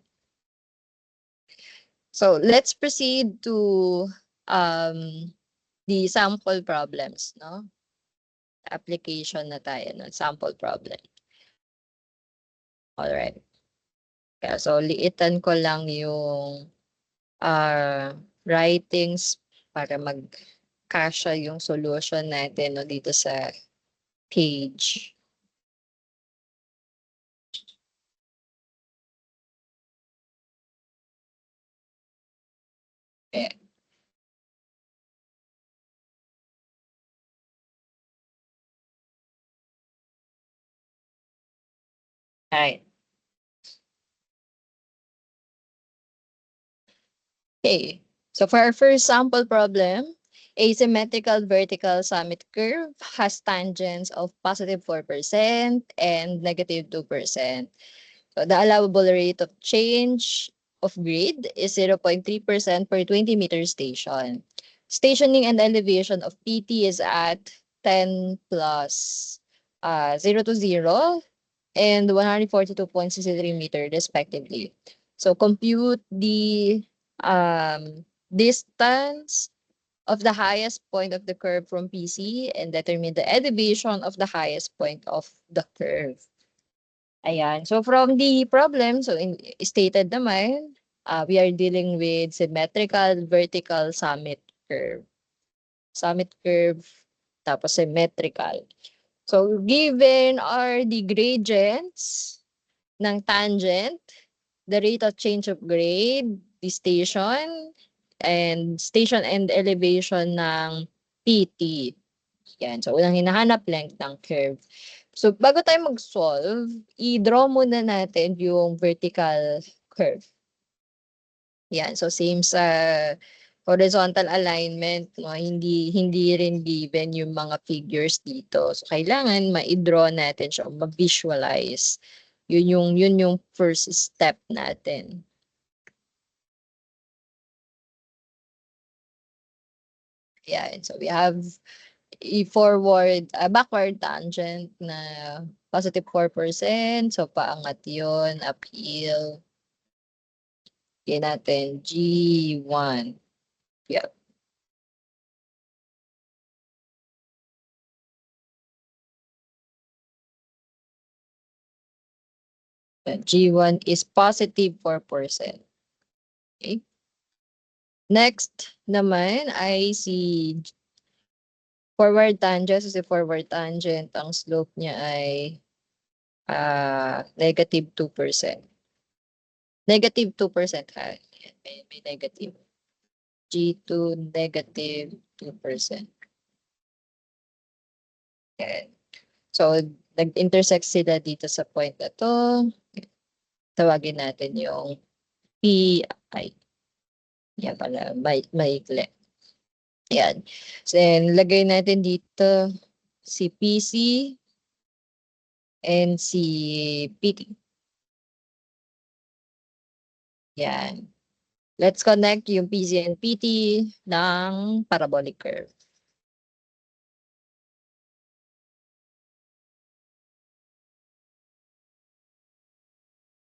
So, let's proceed to the sample problems, no? Application na tayo, no? Sample problem. Alright. Kaya, so, liitan ko lang yung writings para magkasya yung solution natin no, dito sa page. Okay. Alright. Okay. So for our first sample problem, Asymmetrical vertical summit curve has tangents of positive 4% and negative 2%. So the allowable rate of change of grade is 0.3% per 20-meter station. Stationing and elevation of PT is at 10 plus 0 to 0 and 142.63 meter respectively. So compute the distance of the highest point of the curve from PC and determine the elevation of the highest point of the curve. Ayan. So from the problem, so stated naman, we are dealing with symmetrical vertical summit curve. Summit curve, tapos symmetrical. So given are the gradients ng tangent, the rate of change of grade, the station and elevation ng PT. Yan. So unang hinahanap length ng curve. So bago tayo mag-solve, i-draw muna natin yung vertical curve. Yan. So same sa horizontal alignment, no, hindi rin given yung mga figures dito. So kailangan ma-draw natin siya, ma-visualize. Yun yung first step natin. Yan. So we have backward tangent na positive 4%. So paangat yun, uphill. Yan natin, G1. Yep. G1 is positive 4%. Okay. Next naman ay si forward tangent. So si forward tangent, ang slope niya ay negative 2%. Negative 2% ha. May negative. G2 negative 2%. Okay. So nag-intersect sila dito sa point na to. Tawagin natin yung PI. Yan pala, maikli. Yan. So, then, lagay natin dito si PC and si PT. Yan. Let's connect yung PC and PT ng parabolic curve.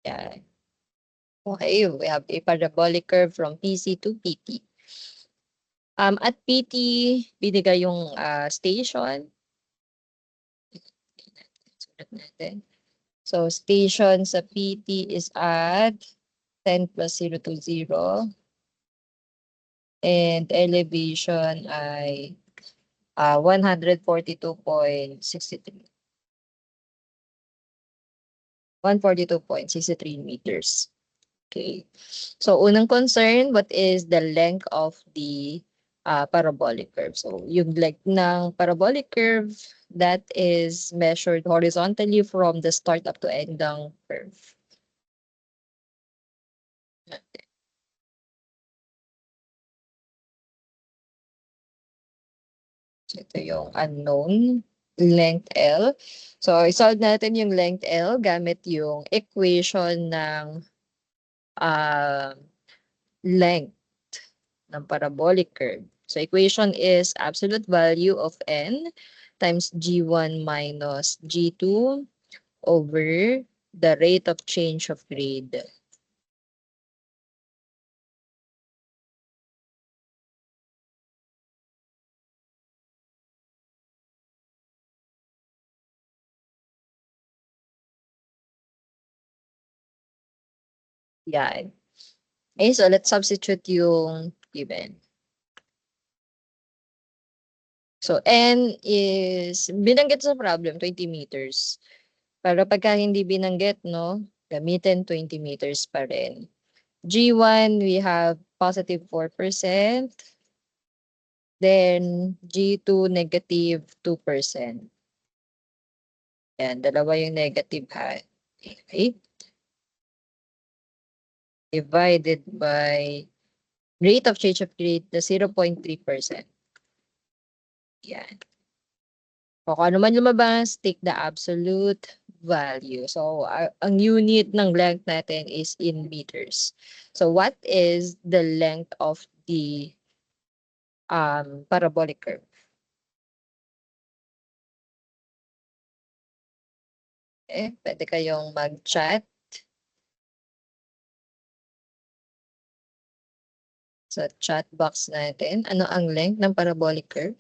Yan. Okay, we have a parabolic curve from PC to PT. At PT, binigay yung station. Sulat natin. So, station sa PT is at 10 plus 0 to 0. And elevation ay 142.63. 142.63 meters. Okay. So, unang concern, what is the length of the parabolic curve? So, yung length ng parabolic curve, that is measured horizontally from the start up to end ng curve. So, ito yung unknown length L. So, isolve natin yung length L gamit yung equation ng length ng parabolic curve. So, equation is absolute value of n times g1 minus g2 over the rate of change of grade. Yan. Okay, so let's substitute yung given. So, n is, binanggit sa problem, 20 meters. Pero pagka hindi binanggit, no, gamitin 20 meters pa rin. G1, we have positive 4%. Then, G2, negative 2%. Yan, dalawa yung negative ha. Okay. Divided by rate of change of grade na 0.3%. Yan. O kung ano man lumabas, take the absolute value. So, ang unit ng length natin is in meters. So, what is the length of the parabolic curve? Pwede kayong mag-chat sa chat box natin. Ano ang length ng parabolic curve?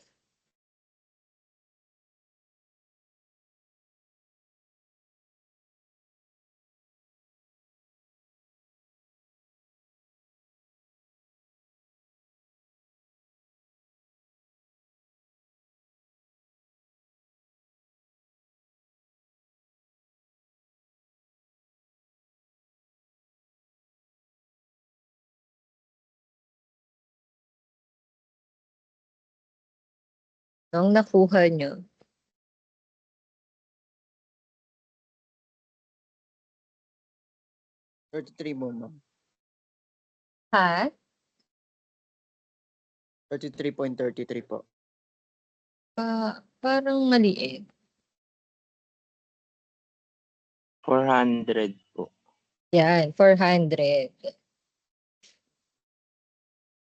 Nung nakuha nyo? $33 mo, ma'am. Ha? 33.33 po. Parang maliit. 400 po. Yan, 400.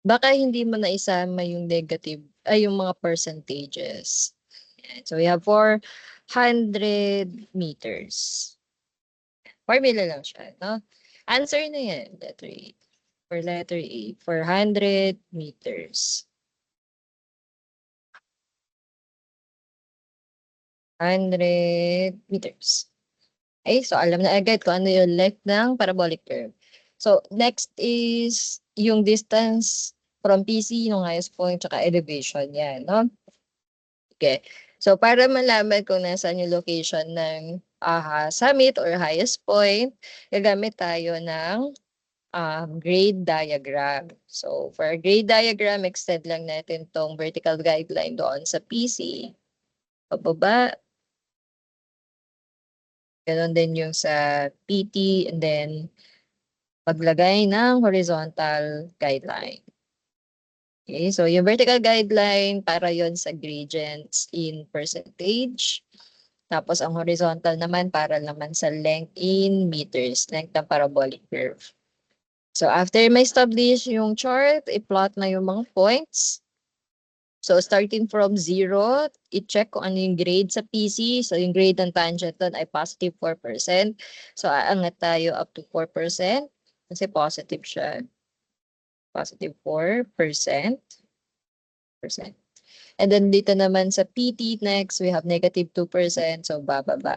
Baka hindi mo na isama yung negative, ay yung mga percentages. Yan. So we have 400 meters. Formula lang siya, no? Answer na yan, letter A. For letter A, 400 meters. 100 meters. Okay, so alam na agad kung ano yung length ng parabolic curve. So, next is yung distance from PC, yung highest point, tsaka elevation. Yan, no? Okay. So, para malaman kung nasaan yung location ng summit or highest point, gagamit tayo ng grade diagram. So, for a grade diagram, extend lang natin tong vertical guideline doon sa PC. Pababa. Ganon din yung sa PT, and then paglagay ng horizontal guideline. Okay, so yung vertical guideline para yon sa gradients in percentage. Tapos ang horizontal naman para naman sa length in meters, length ng parabolic curve. So after may establish yung chart, i-plot na yung mga points. So starting from 0, i-check kung ano yung grade sa PC. So yung grade ng tangent doon ay positive 4%. So aangat tayo up to 4% kasi positive siya. Positive 4%. And then dito naman sa PT next, we have negative 2%. So bababa.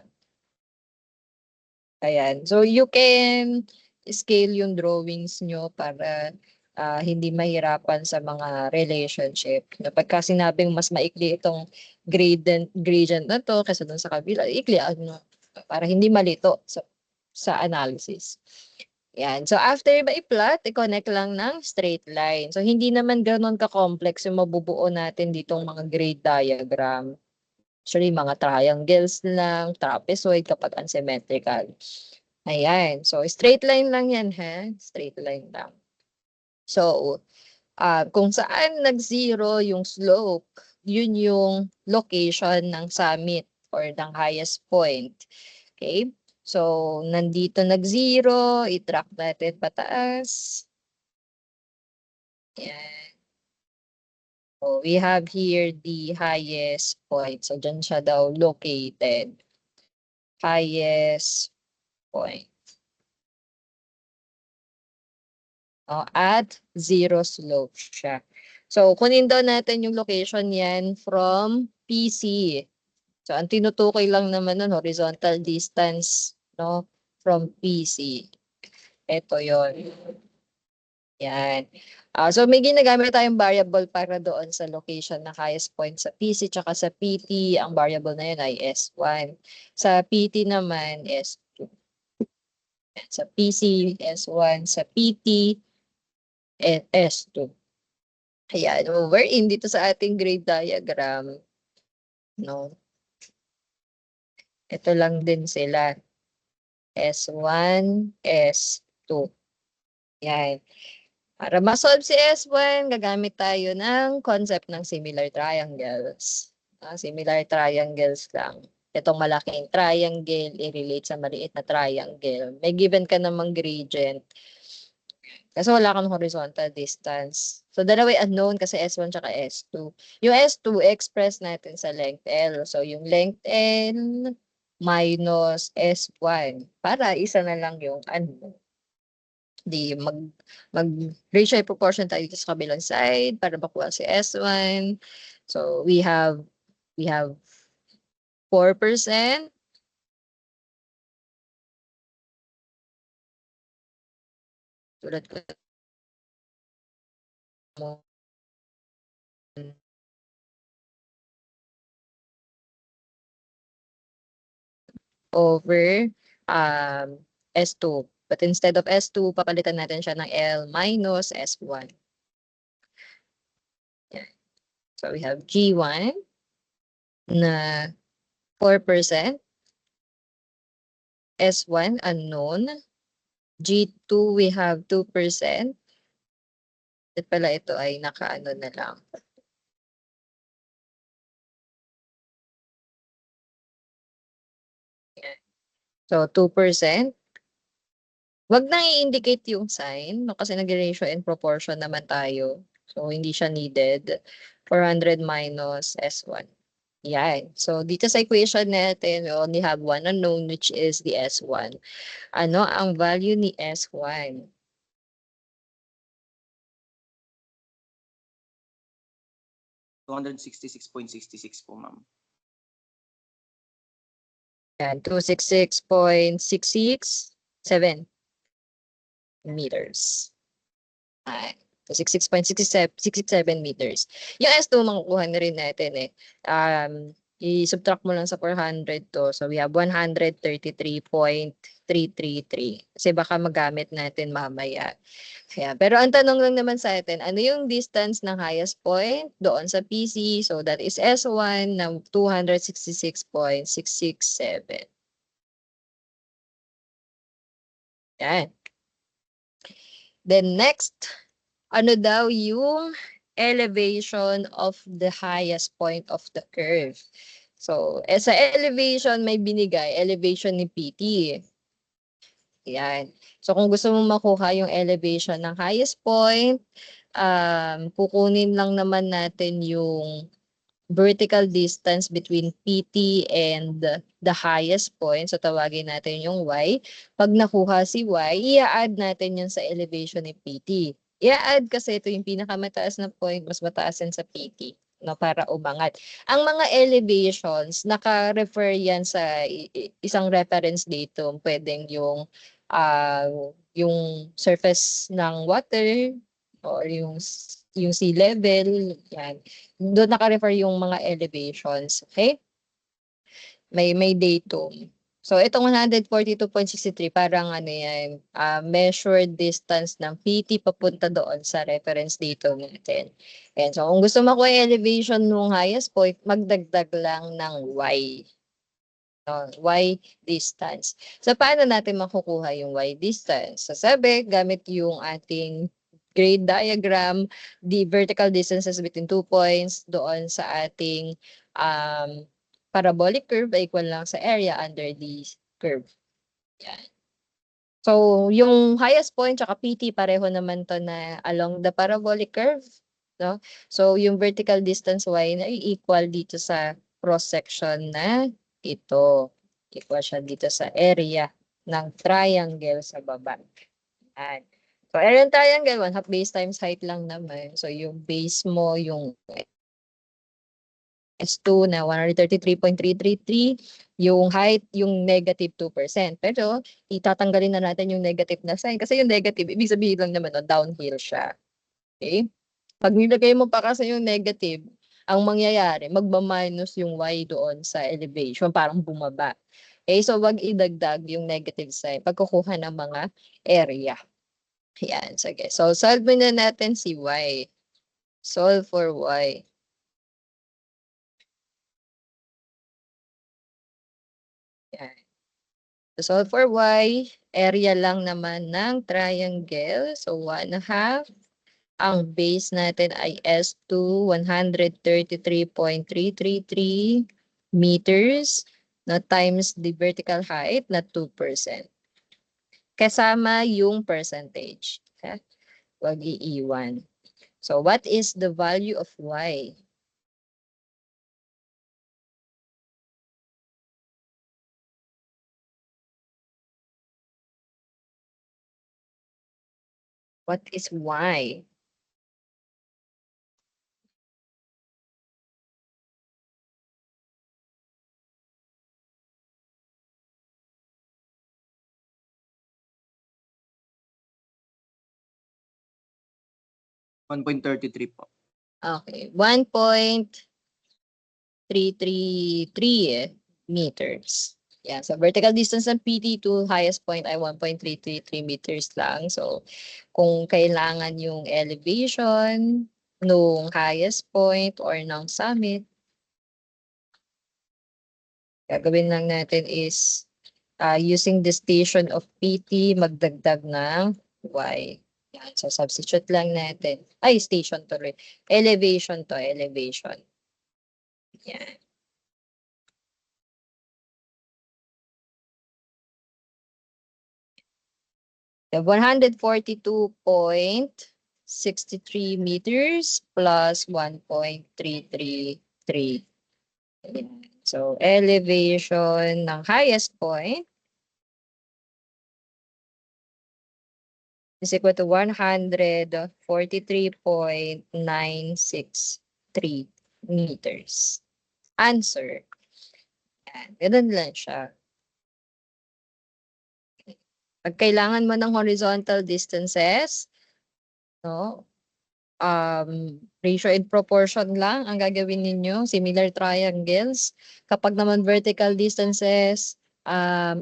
Ayan. So you can scale yung drawings nyo para hindi mahirapan sa mga relationship. Pagka sinabing mas maikli itong gradient na to kasi dun sa kabila, ikli ano, para hindi malito sa analysis. Yan. So after i-plot, i-connect lang ng straight line. So hindi naman ganoon ka-complex yung mabubuo natin ditong mga grade diagram. Actually, mga triangles lang, trapezoid kapag unsymmetrical. Ayan. So straight line lang yan, ha? Straight line lang. So, kung saan nag-zero yung slope, yun yung location ng summit or ng highest point. Okay? So, nandito nag-zero, i-track natin pataas. Yan. So, we have here the highest point. So, dyan siya daw located. Highest point. At zero slope siya. So, kunin daw natin yung location yan from PC. So, ang tinutukoy lang naman nun, horizontal distance, no, from PC. Ito yon. Yan. So, may ginagamit tayong variable para doon sa location ng highest point sa PC tsaka sa PT. Ang variable na yun ay S1. Sa PT naman, S2. Sa PC, S1. Sa PT, S2. Ayan, wherein dito sa ating grade diagram, no, ito lang din sila. S1, S2. Yan. Para ma-solve si S1, gagamit tayo ng concept ng similar triangles. Similar triangles lang. Itong malaking triangle, i-relate sa maliit na triangle. May given ka namang gradient. Kasi wala kang horizontal distance. So, dalawa unknown kasi S1 tsaka S2. Yung S2, express natin sa length L. So, yung length L minus S1. Para isa na lang yung unknown. Di mag-ratio proportion tayo dito sa kabilang side para makuha si S1. So, we have 4%. Tulad ko mo over S2. But instead of S2, papalitan natin siya ng L minus S1. Yan. So, we have G1 na 4%. S1 unknown. G2, we have 2%. At pala ito ay nakaano na lang. Yan. So, 2%. Wag na i-indicate yung sign, no? Kasi nag-ratio and proportion naman tayo. So, hindi siya needed. 400 minus S1. Yan. So, dito sa equation natin, we only have one unknown, which is the S1. Ano ang value ni S1? $266.66 po, ma'am. Yan, 266.667 meters. Ay, 266.67 meters. Yung S2, makukuha na rin natin eh. I-subtract mo lang sa 400 to. So, we have 133.333. Kasi baka magamit natin mamaya. Kaya, pero ang tanong lang naman sa atin, ano yung distance ng highest point doon sa PC? So, that is S1 ng 266.667. Yan. Then next, ano daw yung elevation of the highest point of the curve? So, sa elevation may binigay, elevation ni PT. Yan. So, kung gusto mong makuha yung elevation ng highest point, kukunin lang naman natin yung vertical distance between PT and the highest point. So, tawagin natin yung Y. Pag nakuha si Y, i-add natin yun sa elevation ni PT. I-add kasi ito yung pinakamataas na point, mas mataas yan sa PT, no, para umangat. Ang mga elevations, naka-refer yan sa isang reference dito. Pwedeng uh, yung surface ng water or yung sea level, yan. Doon naka-refer yung mga elevations. Okay? May datum. So, itong 142.63, parang ano yan, measured distance ng PT papunta doon sa reference dito natin. And so, kung gusto makuha yung elevation ng highest point, magdagdag lang ng Y. Y distance. So, paano natin makukuha yung Y distance? So, sabi, gamit yung ating grade diagram, the vertical distances between 2 points doon sa ating parabolic curve ay equal lang sa area under the curve. Yan. So, yung highest point tsaka PT, pareho naman to na along the parabolic curve. No? So, yung vertical distance Y na equal dito sa cross-section na ito. Equal siya dito sa area ng triangle sa baba. Yan. So, area ng triangle, 1/2 base times height lang naman. So, yung base mo, yung S2 na 133.333, yung height, yung negative 2%. Pero, itatanggalin na natin yung negative na sign. Kasi yung negative, ibig sabihin lang naman, no, downhill siya. Okay? Pag nilagay mo pa kasi yung negative, ang mangyayari, magma-minus yung Y doon sa elevation, parang bumaba. Okay, so wag idagdag yung negative sign pagkukuha ng mga area. Yan, sige. So, solve muna natin si Y. Solve for Y. Yan. So, solve for Y, area lang naman ng triangle. So, 1/2 Ang base natin ay S2, 133.333 meters na times the vertical height na 2%. Kasama yung percentage. Okay? Huwag iiwan. So, what is the value of y? What is y? One 1.33 po. Okay, 1.333 meters. Yeah, so vertical distance ng PT to highest point ay 1.333 meters lang. So, kung kailangan yung elevation nung highest point or ng summit, gagawin lang natin is using the station of PT, magdagdag ng Y. Yan. So, substitute lang natin. Ay, station tuloy. Elevation to, elevation. Yan. The 142.63 meters plus 1.333. Yan. So, elevation ng highest point is equal to 143.963 meters. Answer. Yan. Ganun lang siya. Pag kailangan mo ng horizontal distances, no? Ratio and proportion lang ang gagawin ninyo, similar triangles. Kapag naman vertical distances,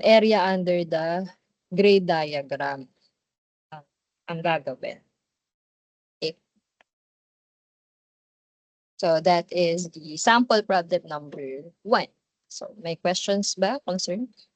area under the grade diagram ang gagawin. Okay. So that is the sample problem number 1. So may questions ba, concerns?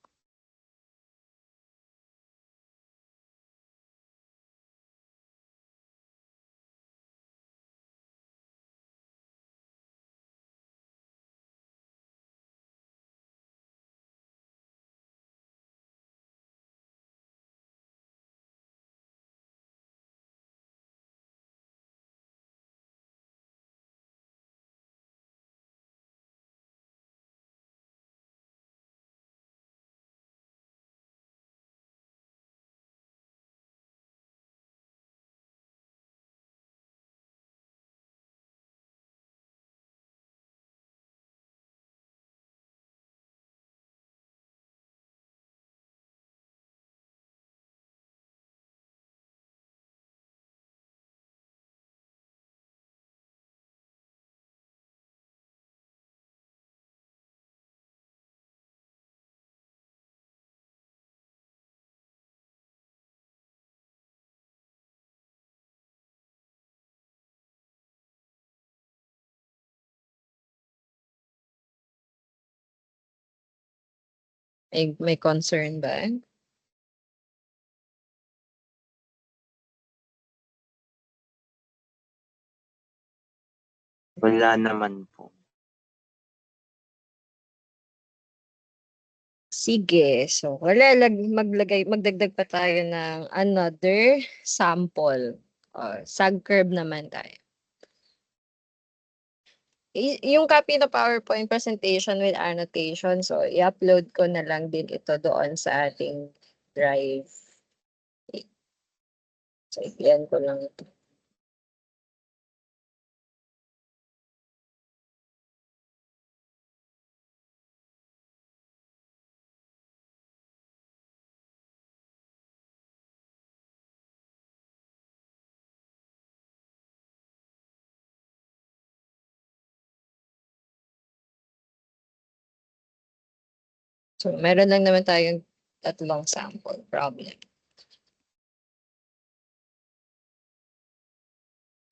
May concern ba? Wala naman po. Sige. So, magdagdag pa tayo ng another sample. Sag curve naman tayo. Yung copy na PowerPoint presentation with annotation, so i-upload ko na lang din ito doon sa ating drive. So, i-yan ko lang ito. So, meron lang naman tayong tatlong sample problem.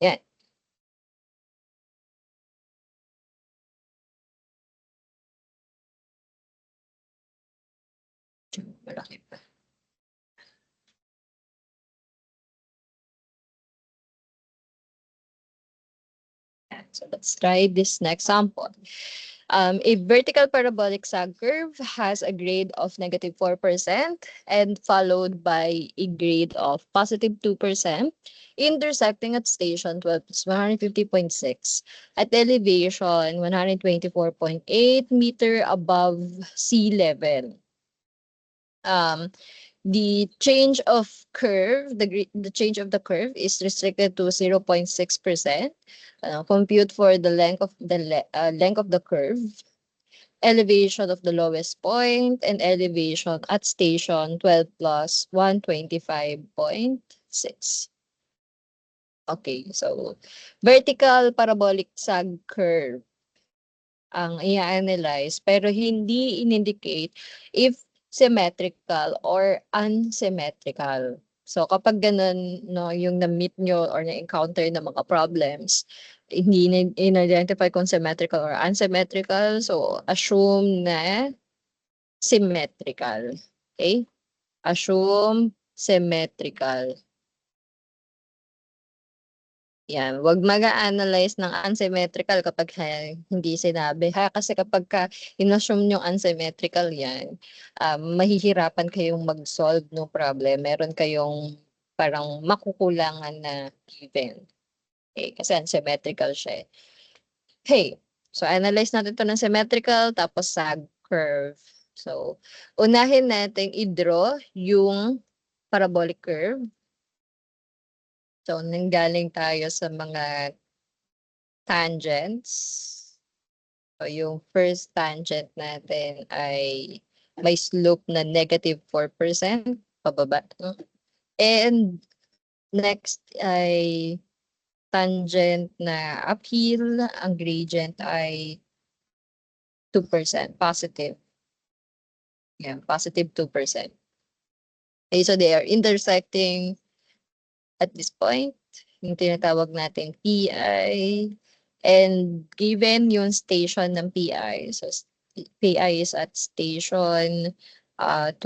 Yan. Malaki pa. So let's try this next sample. A vertical parabolic sag curve has a grade of -4% and followed by a grade of +2%, intersecting at station 12 plus 150.6 at elevation 124.8 meter above sea level. The change of curve, the change of the curve is restricted to 0.6%. Compute for the length of the curve, elevation of the lowest point, and elevation at station 12 plus 125.6. Okay, so vertical parabolic sag curve ang i-analyze pero hindi in-indicate if symmetrical or unsymmetrical. So kapag ganun, no, yung na-meet nyo or na-encounter na mga problems, hindi in-identify kung symmetrical or unsymmetrical, so assume na symmetrical. Okay? Assume symmetrical. Yan, wag mag-a-analyze ng unsymmetrical kapag hindi sinabi ha, kasi kapag in-assume yung unsymmetrical yan, mahihirapan kayong mag-solve ng problem. Meron kayong parang makukulangan na given. Okay, kasi unsymmetrical siya. Okay, so analyze natin to ng symmetrical tapos sag curve. So, unahin natin i-draw yung parabolic curve. So, nanggaling tayo sa mga tangents. So, yung first tangent natin ay may slope na -4% pababa. And next ay tangent na uphill. Ang gradient ay 2%, positive. Yan, positive 2%. Okay, so they are intersecting at this point, yung tinatawag nating PI, and given yung station ng PI, so PI is at station 12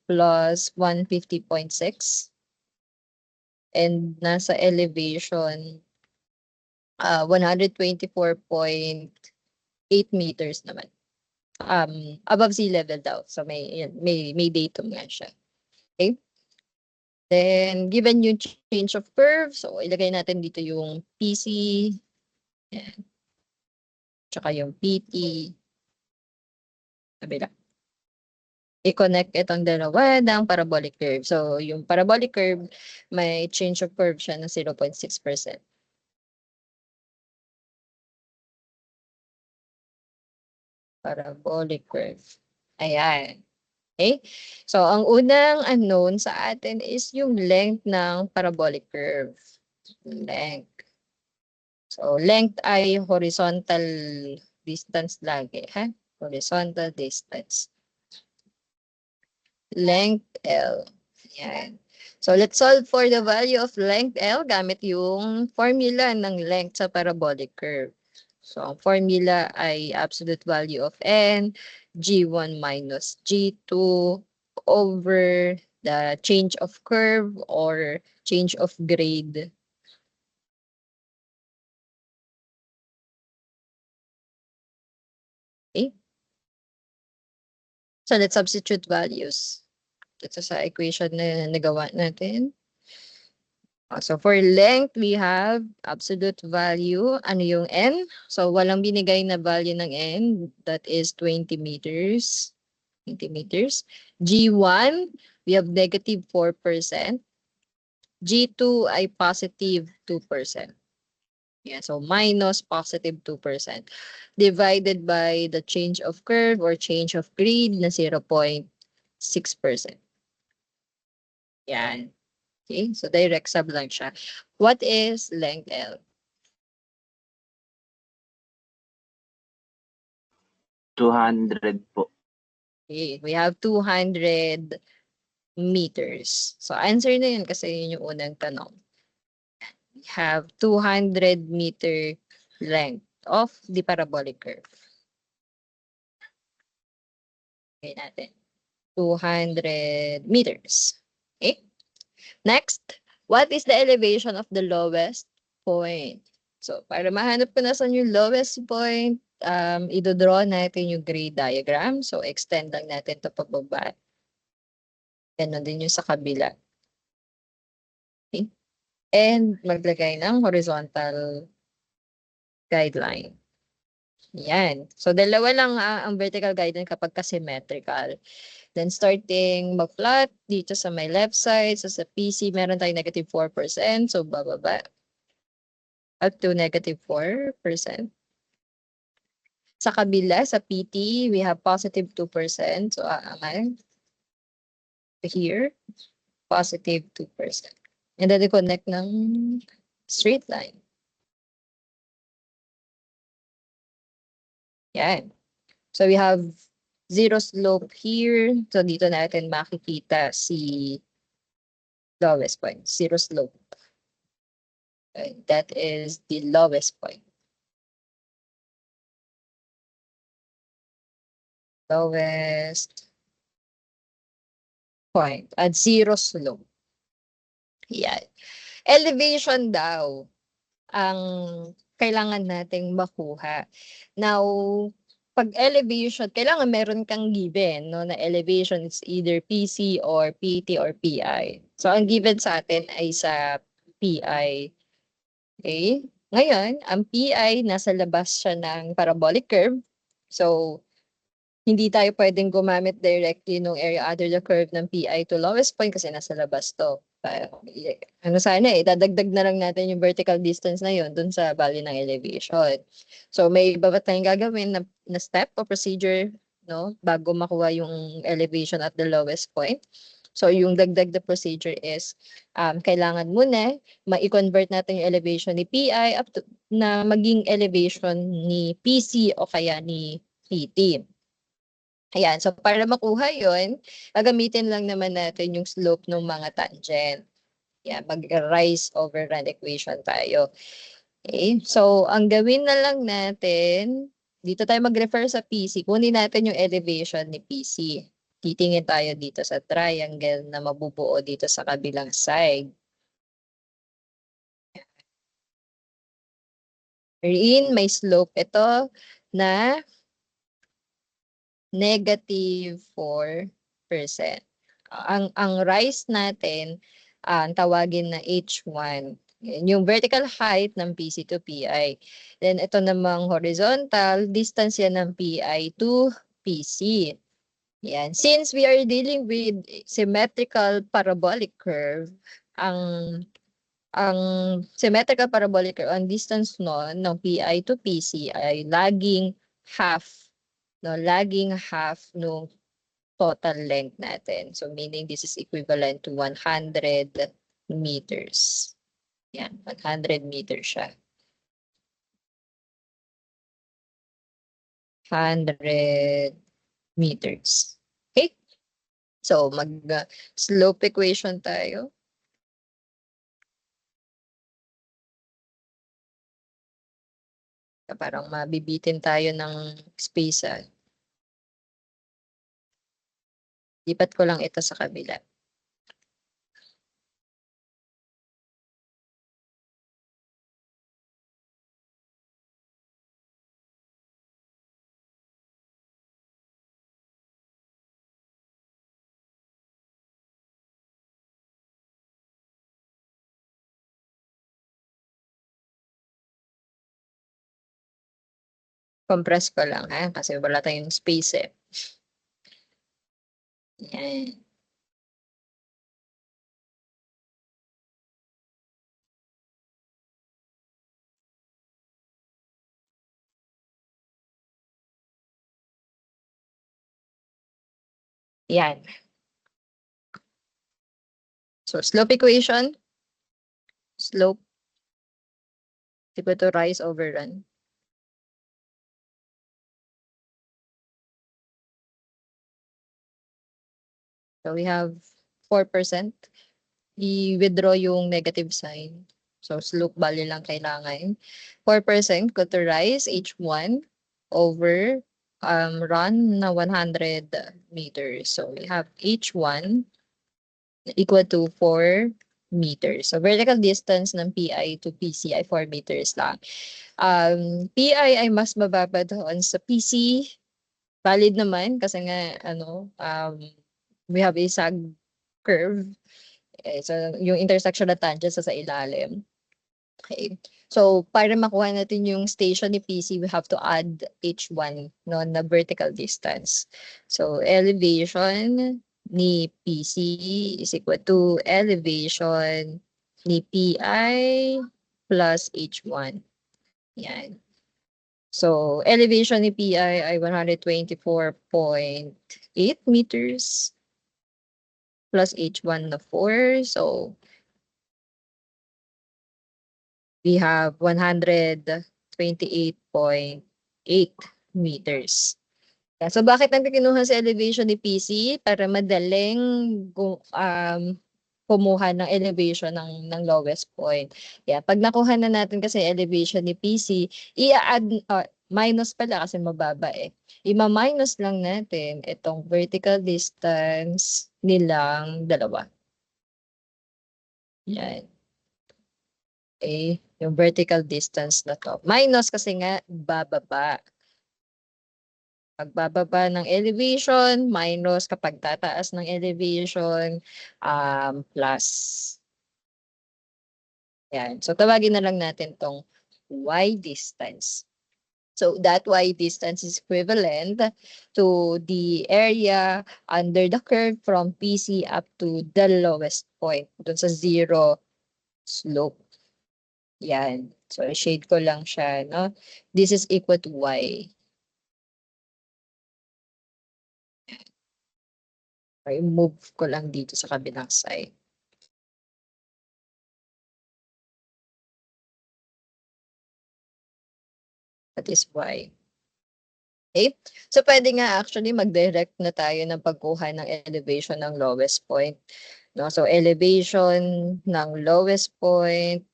plus 150.6, and nasa elevation 124.8 meters naman. Above sea level daw. So may datum nga siya. Okay? Then, given yung change of curve, so ilagay natin dito yung PC, yan, tsaka yung PT, kabila. I-connect itong dalawa ng parabolic curve. So, yung parabolic curve, may change of curve siya ng 0.6%. Parabolic curve. Ayan. Okay? So, ang unang unknown sa atin is yung length ng parabolic curve. Length. So, length ay horizontal distance lagi, ha? Horizontal distance. Length L. Yan. So, let's solve for the value of length L gamit yung formula ng length sa parabolic curve. So, ang formula ay absolute value of n, g1 minus g2 over the change of curve or change of grade. Okay? So, let's substitute values. Ito sa equation na nagawa natin. So, for length, we have absolute value. Ano yung n? So, walang binigay na value ng n. That is 20 meters. 20 meters. G1, we have -4%. G2 ay positive 2%. Yeah, so minus positive 2%. Divided by the change of curve or change of grade na 0.6%. Yan. Okay, so direct sub lang siya. What is length L? 200 po. Okay, we have 200 meters. So answer na yun kasi yun yung unang tanong. We have 200 meter length of the parabolic curve. Okay natin. 200 meters. Okay. Next, what is the elevation of the lowest point? So, para mahanap ko na saan yung lowest point, idodraw natin yung grade diagram. So, extend lang natin ito pababa. Ganon din yung sa kabila. Okay. And maglagay ng horizontal guideline. Yan. So, dalawa lang ang vertical guideline kapag ka-symmetrical. Then, starting mag-plot dito sa my left side. So, sa PC, meron tayong negative 4%. So, bababa up to negative 4%. Sa kabila, sa PT, we have positive 2%. So, aangal here, positive 2%. And then, i-connect ng straight line. Yan. So, we have zero slope here. So, dito natin makikita si lowest point, zero slope. That is the lowest point. Lowest point at zero slope. Yan. Elevation daw ang kailangan nating makuha. Now, pag elevation, kailangan meron kang given, no, na elevation is either PC or PT or PI. So, ang given sa atin ay sa PI. Okay? Ngayon, ang PI, nasa labas siya ng parabolic curve. So, hindi tayo pwedeng gumamit directly nung area under the curve ng PI to lowest point kasi nasa labas to. Ano sana dadagdag na lang natin yung vertical distance na yun dun sa value ng elevation. So may iba pa tayong gagawin na step o procedure, no, bago makuha yung elevation at the lowest point. So yung dagdag na procedure is kailangan muna ma-convert natin yung elevation ni PI up to, na maging elevation ni PC o kaya ni PT. Ayan, so para makuha yon, gagamitin lang naman natin yung slope ng mga tangent. Yan, mag-rise over run equation tayo. Okay, so ang gawin na lang natin, dito tayo mag-refer sa PC, kunin natin yung elevation ni PC. Titingin tayo dito sa triangle na mabubuo dito sa kabilang side. Wherein may slope ito na negative 4%. Ang rise natin, ang tawagin na H1. Yung vertical height ng PC to PI. Then ito namang horizontal, distance yan ng PI to PC. Yan. Since we are dealing with symmetrical parabolic curve, ang ang symmetrical parabolic curve, ang distance ng PI to PC ay laging half, no, laging half no total length natin. So meaning this is equivalent to 100 meters. Yan, 100 meters siya. 100 meters. Okay? So mag-slope equation tayo. Parang mabibitin tayo ng space. Lipat ko lang ito sa kabila. Compress ko lang ha, kasi wala tayong space eh. Yan. Yan. So slope equation, slope equal to rise over run. So we have 4%. I-withdraw yung negative sign. So slope value lang kailangan. 4% equal to rise H1 over run na 100 meters. So we have H1 equal to 4 meters. So vertical distance ng PI to PC ay 4 meters lang. PI ay mas mababa doon sa PC. Valid naman kasi nga we have a sag curve. So yung intersection na tangent sa ilalim. Okay. So para makuha natin yung station ni PC, we have to add H1 no, na vertical distance. So elevation ni PC is equal to elevation ni PI plus H1. Yan. So elevation ni PI ay 124.8 meters plus H1 na 4. So we have 128.8 meters. So bakit natin kinuha sa elevation ni PC? Para madaling kumuha ng elevation ng lowest point. Yeah, pag nakuha na natin kasi elevation ni PC, i-add minus pala kasi mababa eh. Ima-minus lang natin itong vertical distance nilang dalawa. Yan. Okay, yung vertical distance na to. Minus kasi nga bababa. Pagbababa ng elevation, minus kapag tataas ng elevation, plus. Yan. So, tawagin na lang natin tong y distance. So, that y distance is equivalent to the area under the curve from PC up to the lowest point, dun sa zero slope. Yan. So, shade ko lang siya, no? This is equal to y. I-move ko lang dito sa kabilang side. That is y. Okay? So, pwede nga actually mag-direct na tayo ng pagkuha ng elevation ng lowest point. No? So, elevation ng lowest point,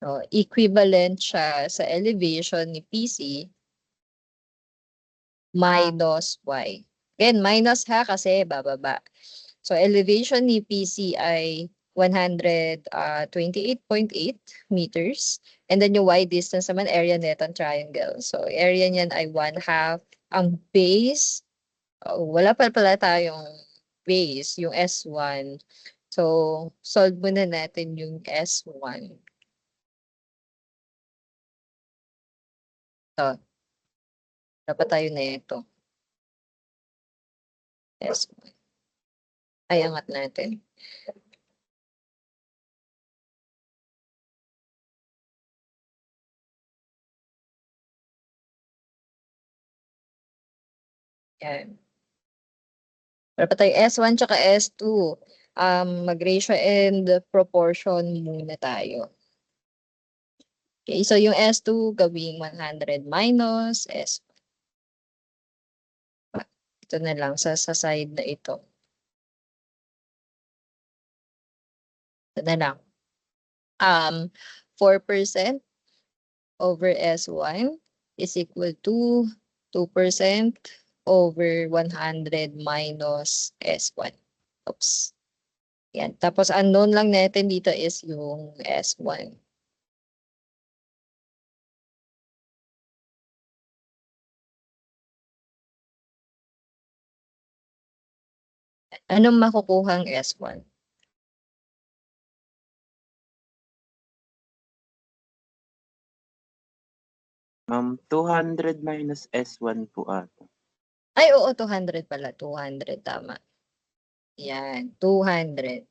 no, equivalent siya sa elevation ni PC minus y. Again, minus ha kasi bababa. So, elevation ni PC ay 128.8 meters. And then yung y distance naman, area net ang triangle. So, area niyan ay 1/2. Ang base, wala pa pala tayong base, yung S1. So, solve muna natin yung S1. So, dapat tayo na ito. S1. Ay, angat natin. Yan. Dapat tayo S1 tsaka S2. Mag-ratio and proportion muna tayo. Okay, so yung S2 gawing 100 minus S1. Ito na lang sa side na ito. Ito na lang. 4% over S1 is equal to 2% over 100 minus S1. Oops. Yan. Tapos unknown lang natin dito is yung S1. Anong makukuhang S1? Ma'am, 200 minus S1 po ata. Ay, oo, 200 pala. 200, tama. Yan, 200.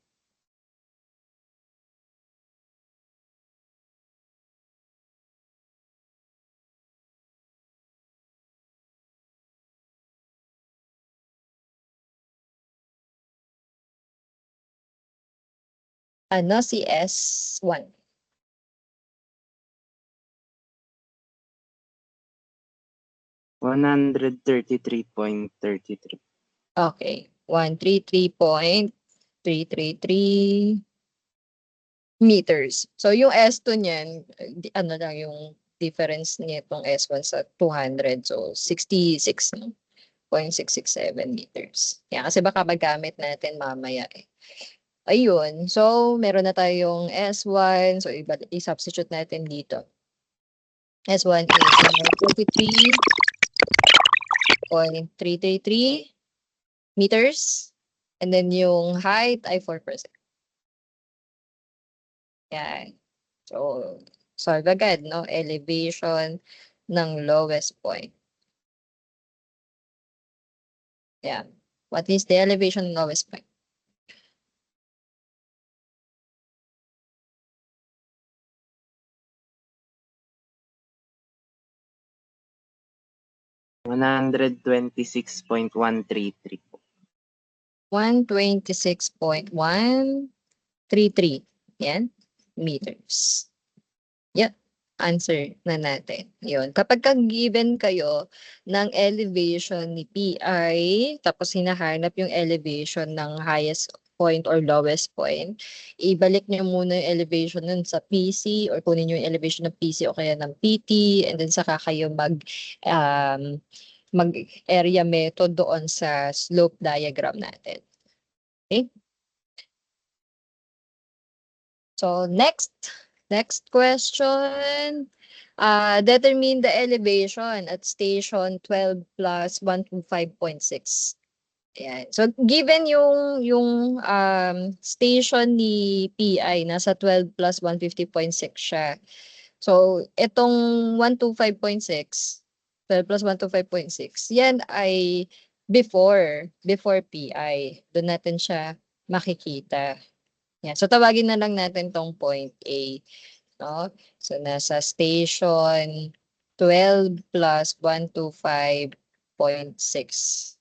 Ano si S1? $133.33. Okay. 133.333 meters. So, yung S2 niyan, ano lang yung difference nitong S1 sa 200. So, 66. No? 0.667 meters. Yan, kasi baka magamit natin mamaya eh. Ayun. So, meron na tayong S1. So, i-substitute natin dito. S1 is 43.333 meters. And then yung height ay 4%. Yan. So, solve agad, no? Elevation ng lowest point. Yan. What is the elevation ng lowest point? $126.133 po. 126.133. Yan. Meters. Yep. Answer na natin. Yun. Kapag given kayo ng elevation ni PI, tapos hinahanap yung elevation ng highest point or lowest point, ibalik niyo muna yung elevation nun sa PC or kunin niyo yung elevation ng PC o kaya ng PT, and then saka kayo mag-area method doon sa slope diagram natin. Okay? So, next question. Determine the elevation at station 12 plus 125.6. Ayan. So, given yung station ni PI, nasa 12 plus 150.6 siya. So, itong 125.6, 12 plus 125.6, yan ay before PI. Doon natin siya makikita. Yan. So, tawagin na lang natin tong point A. No? So, nasa station 12 plus 125.6.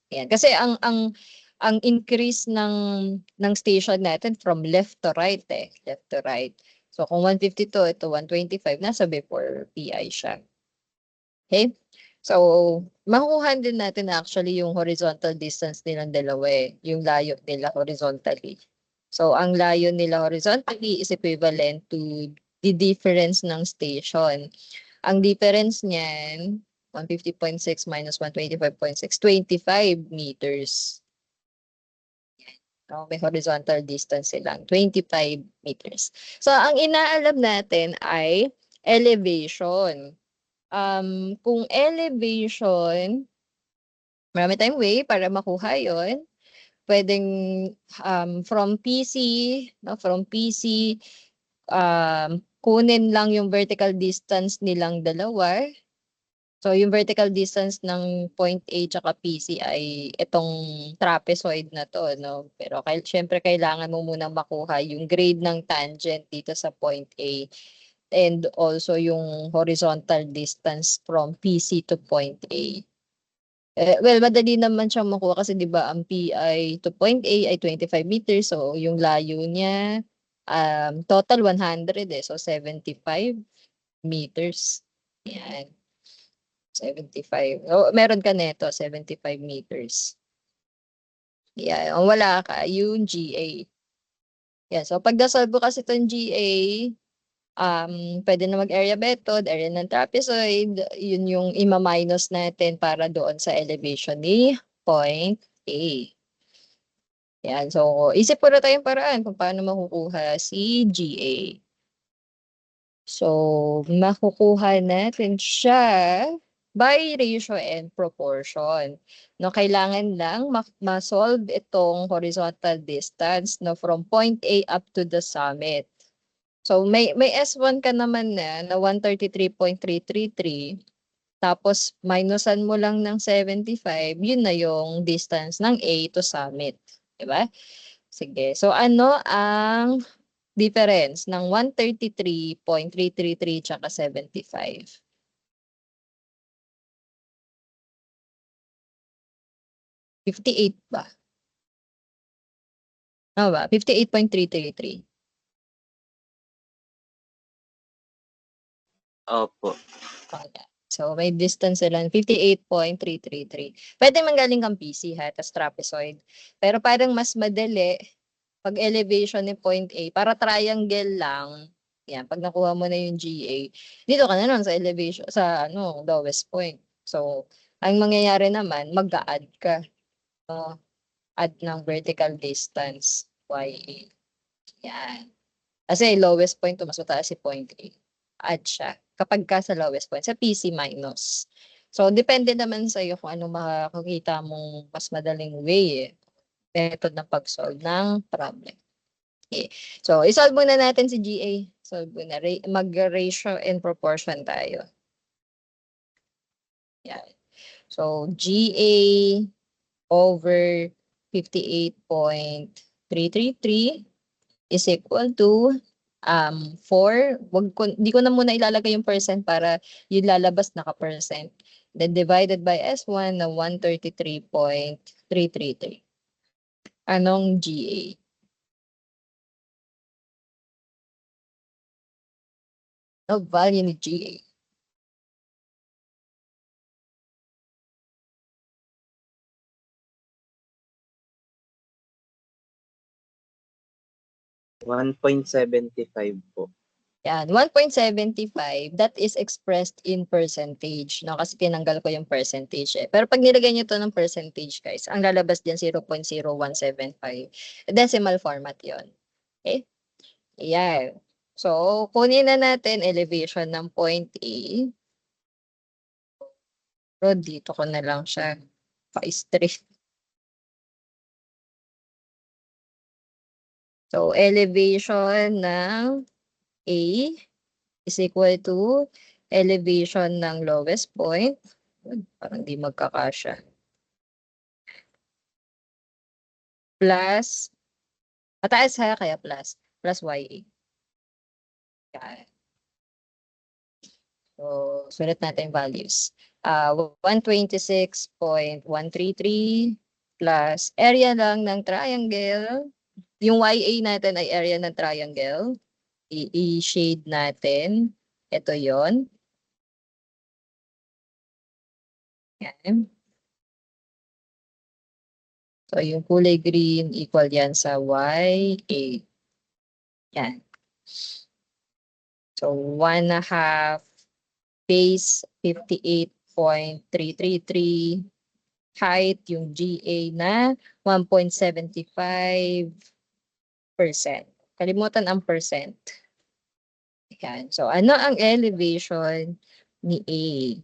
Yan. Kasi ang increase ng station natin from left to right eh. Left to right. So, kung 152, ito 125, nasa before PI siya. Okay? So, makukuha din natin actually yung horizontal distance nilang dalawa eh. Yung layo nila horizontally. So, ang layo nila horizontally is equivalent to the difference ng station. Ang difference niyan, 150.6 minus 125.6, 25 meters. So, may horizontal distance silang, 25 meters. So, ang inaalam natin ay elevation. Kung elevation, marami tayong way para makuha yon. Pwedeng from PC, no, from PC, kunin lang yung vertical distance nilang dalawa. So, yung vertical distance ng point A tsaka PC ay itong trapezoid na to, no? Pero syempre kailangan mo munang makuha yung grade ng tangent dito sa point A and also yung horizontal distance from PC to point A. Well, madali naman siyang makuha kasi 'di ba ang PI to point A ay 25 meters, so yung layo niya total 100 eh, so 75 meters. Yan. 75. Oh, meron ka neto 75 meters. Yan, ang wala ka yung GA. Yan, so pag nasolve ko kasi itong GA, pwede na mag-area method, area ng trapezoid, yun yung ima-minus natin para doon sa elevation ni point A. Yan, so isip ko na tayong paraan kung paano makukuha si GA. So, makukuha natin siya by ratio and proportion. No, kailangan lang ma-solve itong horizontal distance no from point A up to the summit. So may S1 ka naman na 133.333, tapos minusan mo lang ng 75, yun na yung distance ng A to summit, 'di ba? Sige. So ano ang difference ng 133.333 tsaka 75? 58 ba? Ano ba? 58.333. Opo. Okay. So, may distance sila, 58.333. Pwede manggaling kang PC ha, tas trapezoid. Pero parang mas madali, pag elevation ni point A, para triangle lang, yan, pag nakuha mo na yung GA, dito ka na nun sa elevation, sa lowest point. So, Ang mangyayari naman, mag-a-add ka. No? Add ng vertical distance, YA. Yan. Kasi lowest point to, mas mataas si point A. Add siya. Kapag ka sa lowest point, sa PC minus. So, depende naman sa iyo kung ano makakita mong mas madaling way, method ng pag-solve ng problem. Okay. So, isolve muna natin si GA. Solve muna. Mag-ratio and proportion tayo. Yan. So, GA over 58.333 is equal to 4. Di ko na muna ilalagay yung percent para yung lalabas naka-percent. Then divided by S1 na 133.333. Anong GA? No value ni GA. $1.75 po. Yan, 1.75, that is expressed in percentage, no? Kasi tinanggal ko yung percentage eh. Pero pag nilagay nyo to ng percentage, guys, ang lalabas dyan 0.0175. Decimal format yon. Okay? Yan. So, kunin na natin elevation ng point A. Pero dito ko na lang siya pa-straight. So, elevation ng A is equal to elevation ng lowest point. Parang di magkakasya. Plus, mataas ha, kaya plus YA. Yan. So, sulat natin yung values. 126.133 plus area lang ng triangle. Yung YA natin ay area ng triangle. I-shade natin. Ito yon. Yan. So, yung kulay green equal yan sa YA. Yan. So, 1/2 base 58.333. Height yung GA na 1.75%. Kalimutan ang percent. Yan. So, ano ang elevation ni A?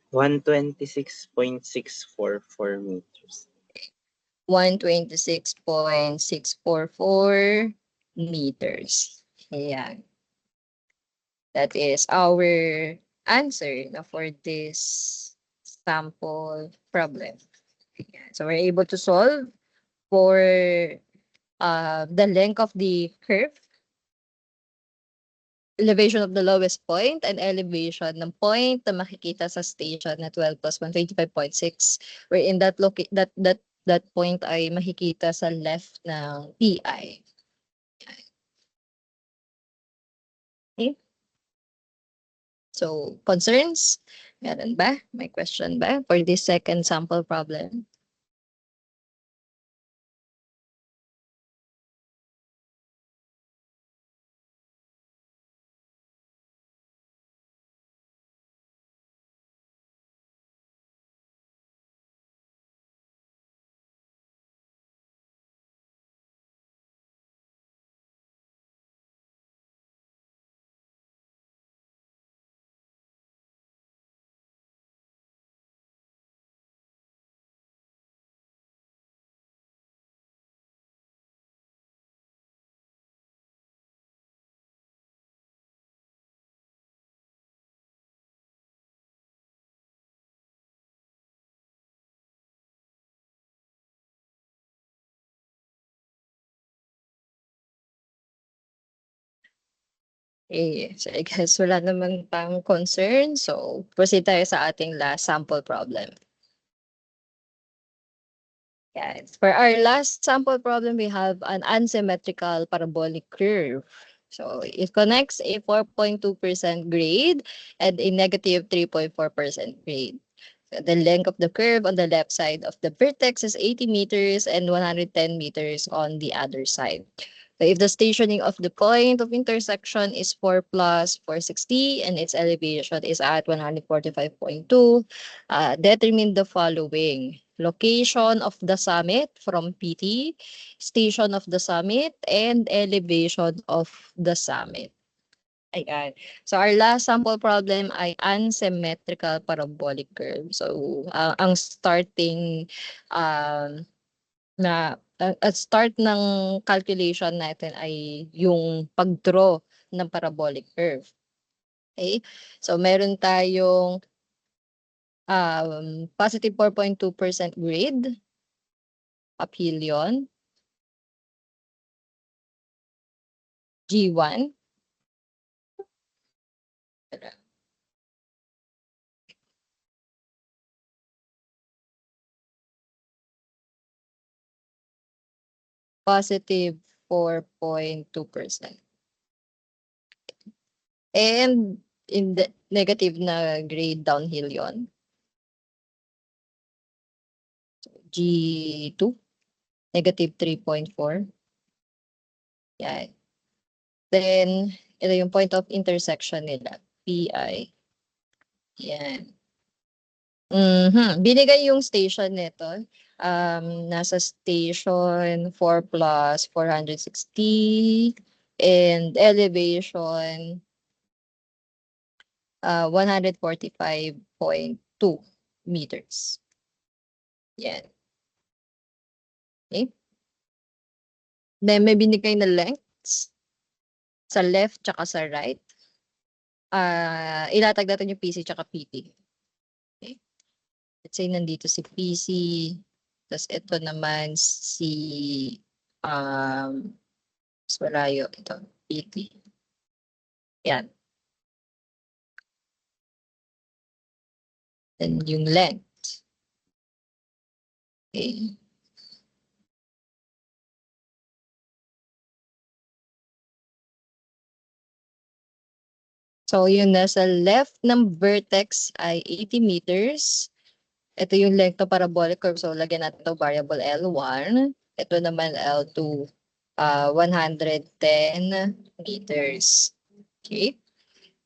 $126.644 meters. 126.644 meters. Ayan. That is our answer for this sample problem. Ayan. So we're able to solve for the length of the curve, elevation of the lowest point, and elevation ng point na makikita sa station na 12 plus 125.6, wherein that point ay makikita sa left ng PI. Okay. So, concerns? Meron ba? May question ba for this second sample problem? So I guess wala naman pang concern. So, proceed tayo sa ating last sample problem. Yes. For our last sample problem, we have an unsymmetrical parabolic curve. So it connects a 4.2% grade and a negative 3.4% grade. So the length of the curve on the left side of the vertex is 80 meters and 110 meters on the other side. So if the stationing of the point of intersection is 4 plus 460 and its elevation is at 145.2, determine the following. Location of the summit from PT, station of the summit, and elevation of the summit. Ayan. So our last sample problem ay unsymmetrical parabolic curve. So ang starting at start ng calculation natin ay yung pag-draw ng parabolic curve. Okay? So meron tayong positive 4.2% grade, uphill yun. G1. Positive 4.2%. And in the negative na grade downhill yon. G2, negative 3.4. Yan. Then, ito yung point of intersection nila, PI. Yan. Binigay yung station nito. Nasa station 4 plus 460 and elevation 145.2 meters. Yan. Okay. Then may binigay na lengths sa left tsaka sa right. Ilatag natin yung PC tsaka PT. Okay. Let's say nandito si PC, tapos ito naman si mas malayo ito, PT. Yan. Then yung length. Okay. So yung nasa left ng vertex ay 80 meters. Ito yung length ng parabolic curve. So lagyan natin ito variable L1. Ito naman L2, 110 meters. Okay.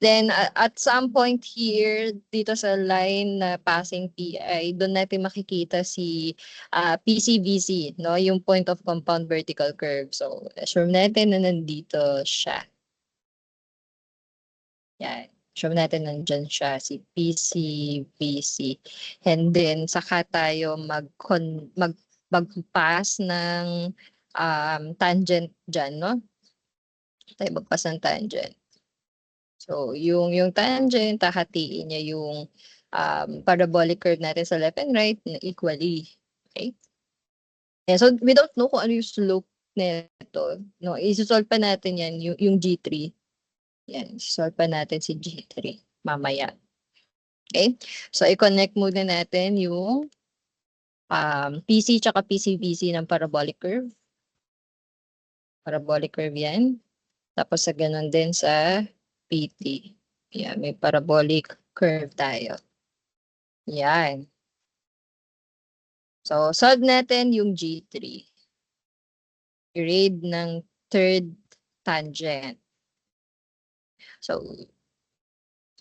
Then at some point here, dito sa line na passing PI, doon natin makikita si PCVC, no? Yung point of compound vertical curve. So assume natin na nandito siya. Yan. Show natin nandyan siya, si PCVC. And then, saka tayo mag-pass ng tangent dyan, no? Tayo mag-pass ng tangent. So, yung tangent, hahatiin niya yung parabolic curve natin sa left and right na equally. Okay? And so, we don't know kung ano yung slope nito. No? Isusolve pa natin yan, yung G3. Yan, solve pa natin si G3 mamaya. Okay? So, i-connect muna natin yung PC tsaka PCVC ng parabolic curve. Parabolic curve yan. Tapos sa ganun din sa PT. Yan, may parabolic curve tayo. Yan. So, solve natin yung G3. Grade ng third tangent. So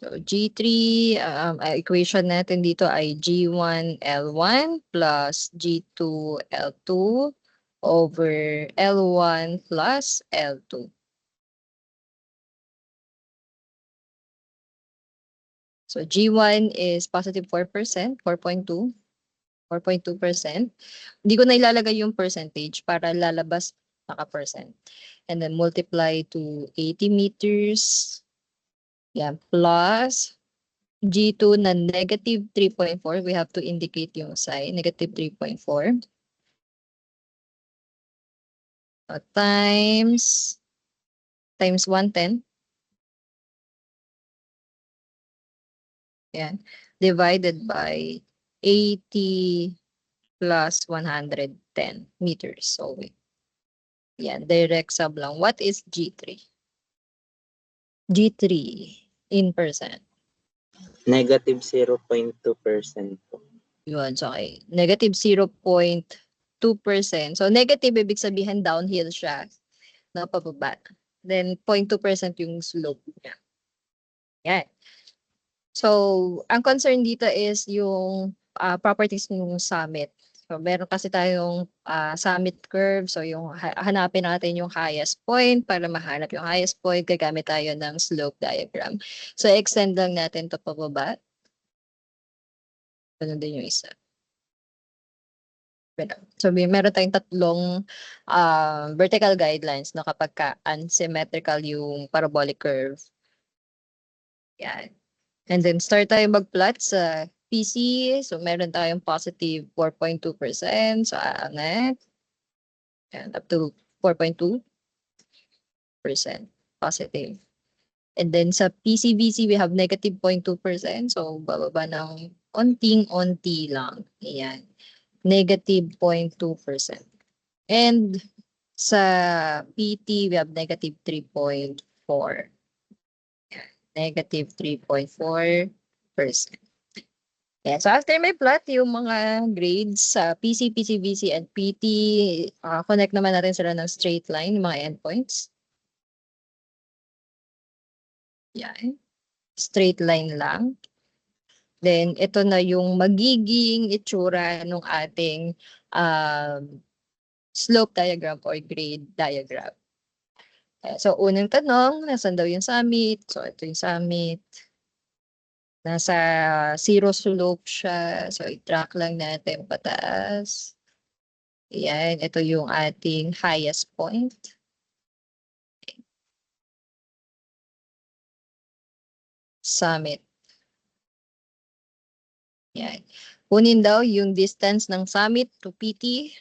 G3, equation natin dito ay G1 L1 plus G2 L2 over L1 plus L2. So G1 is positive 4%, 4.2%. Hindi ko na ilalagay yung percentage para lalabas naka-percent. And then multiply to 80 meters. Yan, plus G2 na negative 3.4. We have to indicate yung sign, negative 3.4. Times 110. Yan. Divided by 80 plus 110 meters. So, yan, direct sub lang. What is G3? G3 in percent. Negative 0.2% po. Yun, so okay. Negative 0.2%. So, negative, ibig sabihin downhill siya. No, pababa. Then, 0.2% yung slope niya. Yan. So, ang concern dito is yung properties ng summit. So, meron kasi tayong summit curve. So, yung hanapin natin yung highest point. Para mahanap yung highest point, gagamit tayo ng slope diagram. So, extend lang natin to pababa. Ganun din yung isa. So, meron tayong tatlong vertical guidelines no, kapag unsymmetrical yung parabolic curve. Yan. And then start tayo mag-plot sa PC. So, meron tayong positive 4.2%. So, angat. Yan, up to 4.2% positive. And then sa PCBC, we have negative 0.2%. So, bababa ng onting-onti lang. Ayan. Negative 0.2%. And sa PT, we have negative 3.4. Negative 3.4%. Yeah, so after may plot yung mga grades sa PC, PCBC, and PT, connect naman natin sila ng straight line, yung mga endpoints. Yan. Straight line lang. Then, ito na yung magiging itsura ng ating slope diagram or grade diagram. So, unang tanong, nasan daw yung summit? So, ito yung summit. Nasa zero slope siya. So, i-track lang natin pataas. Ayan, ito yung ating highest point. Summit. Ayan. Kunin daw yung distance ng summit to PT.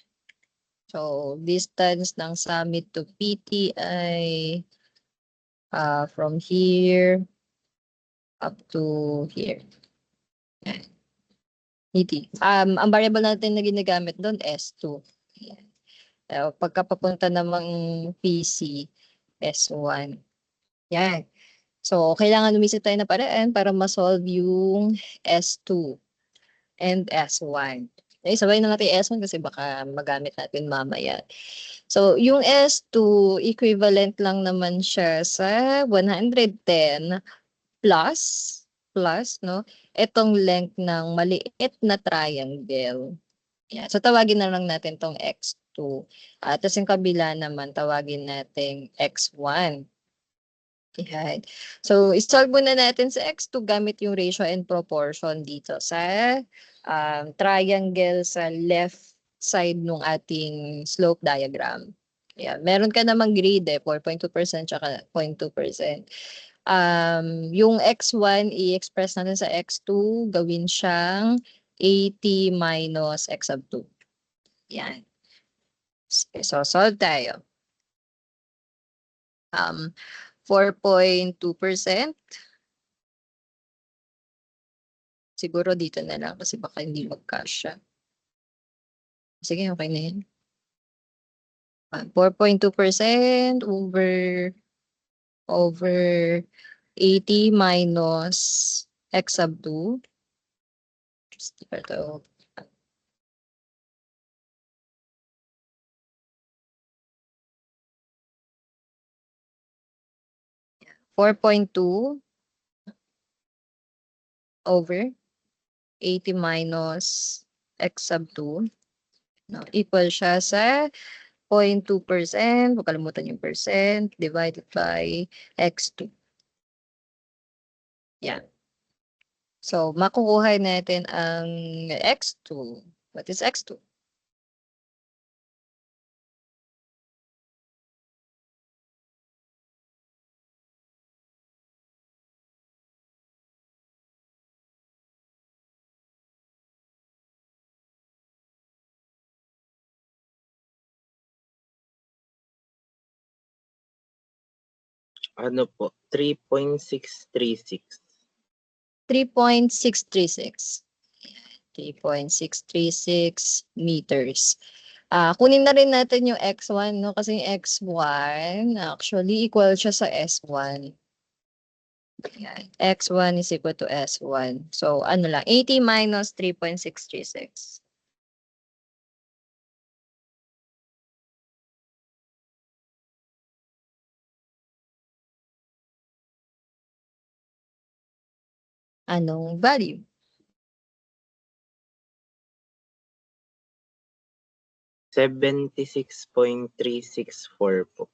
So, distance ng summit to PT ay from here up to here. Ayan. PT. Ang variable natin na ginagamit doon, S2. Ayan. Pagka papunta namang PC, S1. Yan. So, kailangan lumisip tayo na paraan para ma-solve yung S2 and S1. Okay, sabay na natin yung S1 kasi baka magamit natin mamaya. So, yung S2, equivalent lang naman siya sa 110 plus, no? Itong length ng maliit na triangle. Yeah. So, tawagin na lang natin tong X2. Tapos yung kabila naman, tawagin natin X1. Yan. So, isolve muna natin sa X2 gamit yung ratio and proportion dito sa triangle sa left side ng ating slope diagram. Yeah. Meron ka namang grade 4.2% tsaka 0.2%. Yung X1, i-express natin sa X2, gawin siyang 80 minus X sub 2. Yan. So, solve tayo. 4.2%. Siguro dito na lang kasi baka hindi mag-kasya. Sige, okay na yan. 4.2% over 80 minus X sub 2. Just ito. 4.2 over 80 minus X sub 2. No, equal siya sa 0.2%, huwag kalimutan yung percent, divided by X2. Yan. So, makukuha natin ang X2. What is X2? Ano po? 3.636. 3.636. 3.636 meters. Kunin na rin natin yung x1, no? Kasi yung x1, actually, equal siya sa s1. Ayan. x1 is equal to s1. So, ano lang, 80 minus 3.636. Anong value? $76.364 po.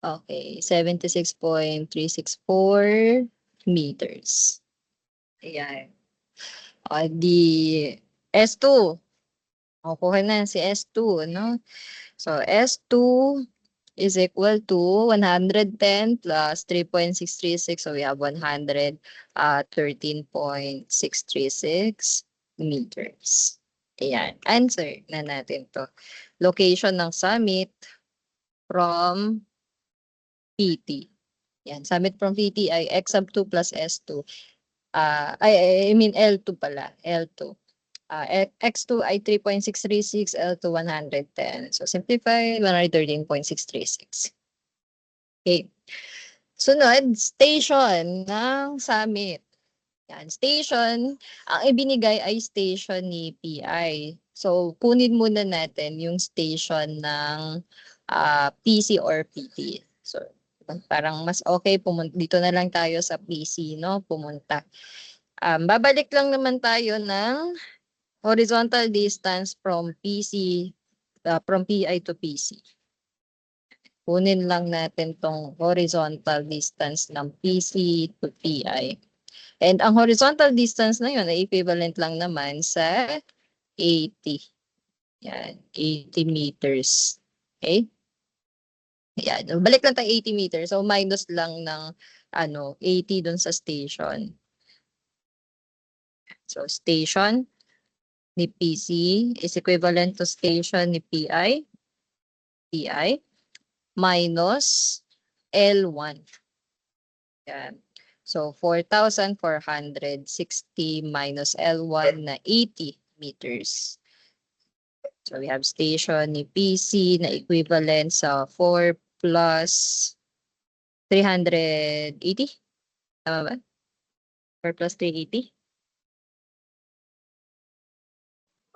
Okay, 76.364 meters. Ayan. O, di S2. O, kuha na si S2, no? So, S2 is equal to 110 plus 3.636. So, we have 113.636 meters. Ayan. Answer na natin to. Location ng summit from PT. Yan. Summit from PT ay X sub 2 plus S2. I mean L2 pala. L2. X2 ay 3.636, L2 110. So simplify, 113.636. Okay. Sunod, station ng summit. Yan, station. Ang ibinigay ay station ni PI. So kunin muna natin yung station ng PC or PT. So parang mas okay, dito na lang tayo sa PC, no? Pumunta. Babalik lang naman tayo ng horizontal distance from PC, from PI to PC. Kunin lang natin tong horizontal distance ng PC to PI. And ang horizontal distance na yun ay equivalent lang naman sa 80. Yan, 80 meters. Okay? Yan, balik lang tayo 80 meters. So minus lang ng 80 dun sa station. So station ni PC is equivalent to station ni PI minus L1. Yan. So 4,460 minus L1 na 80 meters. So we have station ni PC na equivalent sa 4 plus 380. Tama ba? 4 plus 380?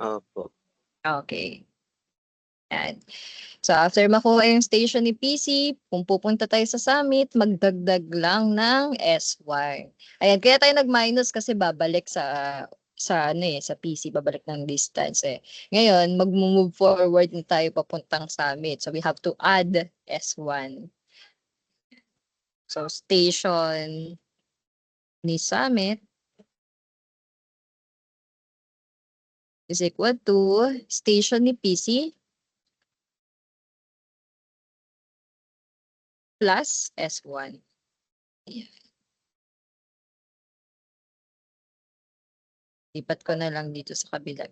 Opo. Okay. Yan. So after makuha yung station ni PC, kung pupunta tayo sa summit, magdagdag lang ng S1. Ayan, kaya tayo nag-minus kasi babalik sa sa PC, babalik ng distance eh. Ngayon, mag-move forward na tayo papuntang summit. So we have to add S1. So station ni summit is equal to station ni PC plus S1. Ayan. Lipat ko na lang dito sa kabila.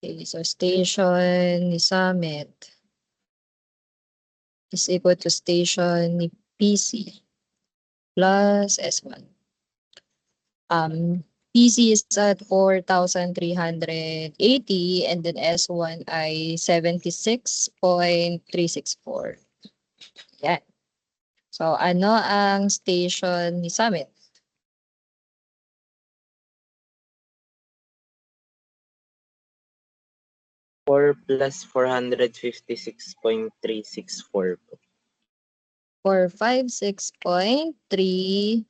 Okay, so station ni summit is equal to station ni PC plus S1. PC is at 4,380 and then S1 ay 76.364. Yan. So ano ang station ni summit? 4 plus 456.364 po. 456.364.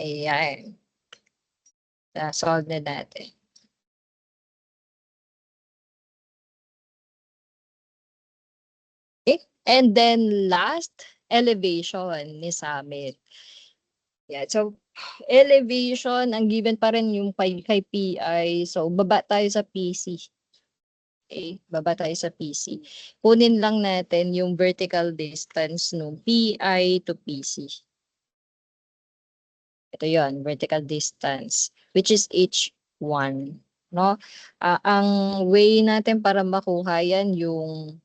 Ayan. Solve na natin. Okay. And then last, elevation ni summit. Yeah, so elevation, ang given pa rin yung kay PI. So baba tayo sa PC. Okay, baba tayo sa PC. Kunin lang natin yung vertical distance ng PI to PC. Ito yon, vertical distance, which is h1. No? Ang way natin para makuha yan, yung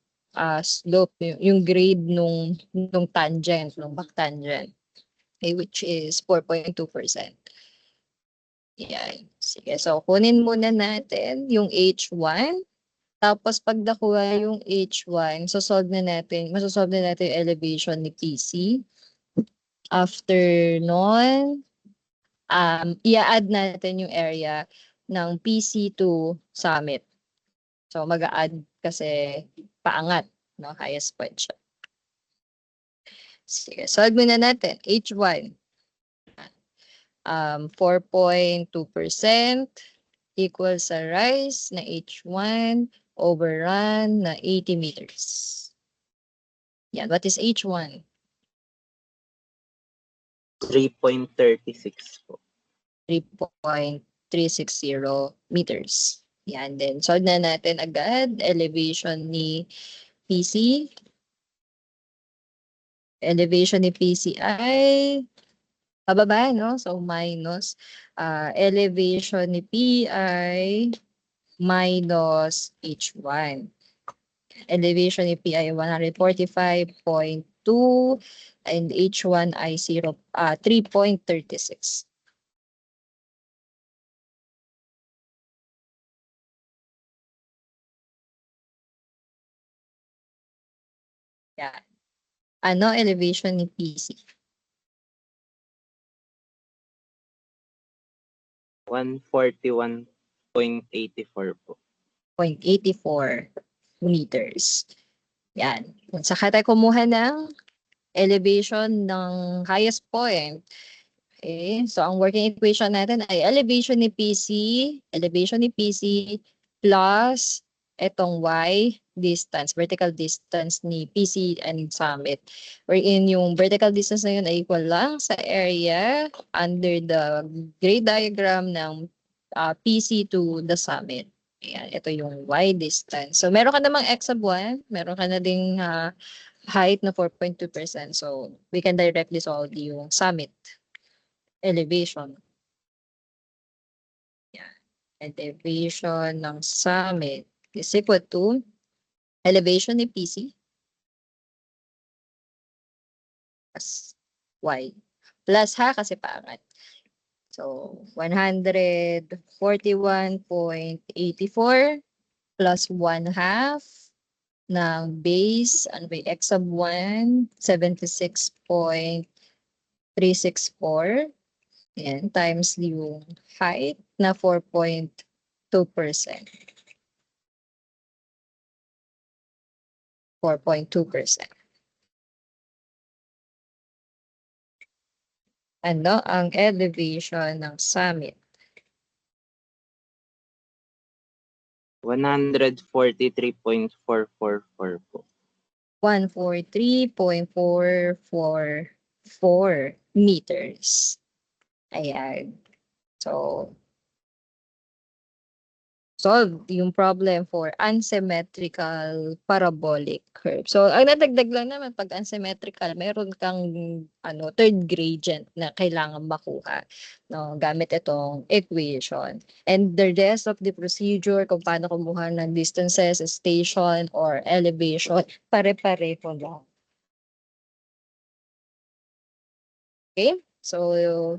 slope, yung grade nung tangent, nung back tangent, okay, which is 4.2%. Yan. Sige, so kunin muna natin yung H1. Tapos pag nakuha yung H1, masosolve na natin yung elevation ni PC. After nun, i-add natin yung area ng PC to summit. So mag-a-add kasi paangat, no? Highest point siya. Sige, solve muna natin. H1. 4.2% equals sa rise na H1 overrun na 80 meters. Yan, what is H1? 3.36 po. 3.360 meters. Yan, then solve na natin agad elevation ni PC. Elevation ni PC ay pababa, no? So minus elevation ni P ay minus H1. Elevation ni P ay 145.2 and H1 ay 3.36. Yan. Ano elevation ni PC? 141.84 po. 0.84 meters. Yan. Saka tayo kumuha ng elevation ng highest point. Okay, so ang working equation natin ay elevation ni PC plus etong y distance, vertical distance ni PC and summit. Wherein yung vertical distance na yun ay equal lang sa area under the grade diagram ng PC to the summit. Ayan, ito yung y distance. So meron ka namang x sub 1, meron ka na ding height na 4.2%. So we can directly solve yung summit elevation. Yan. Elevation ng summit is equal to elevation ni PC plus y. Plus ha kasi paangat. So 141.84 plus 1/2 ng base, ano ba, x sub 1, 76.364. Yan, times yung height na 4.2%. 4.2%. Ano ang elevation ng summit? 143.444 po. 143.444 meters. Ayan. So, solve yung problem for unsymmetrical parabolic curve. So, ang nadagdag lang naman pag unsymmetrical, meron kang third gradient na kailangan makuha, no, gamit itong equation. And the rest of the procedure, kung paano kumuha ng distances, station, or elevation, pare-pareho lang. Okay? So,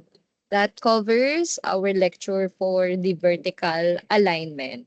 that covers our lecture for the vertical alignment.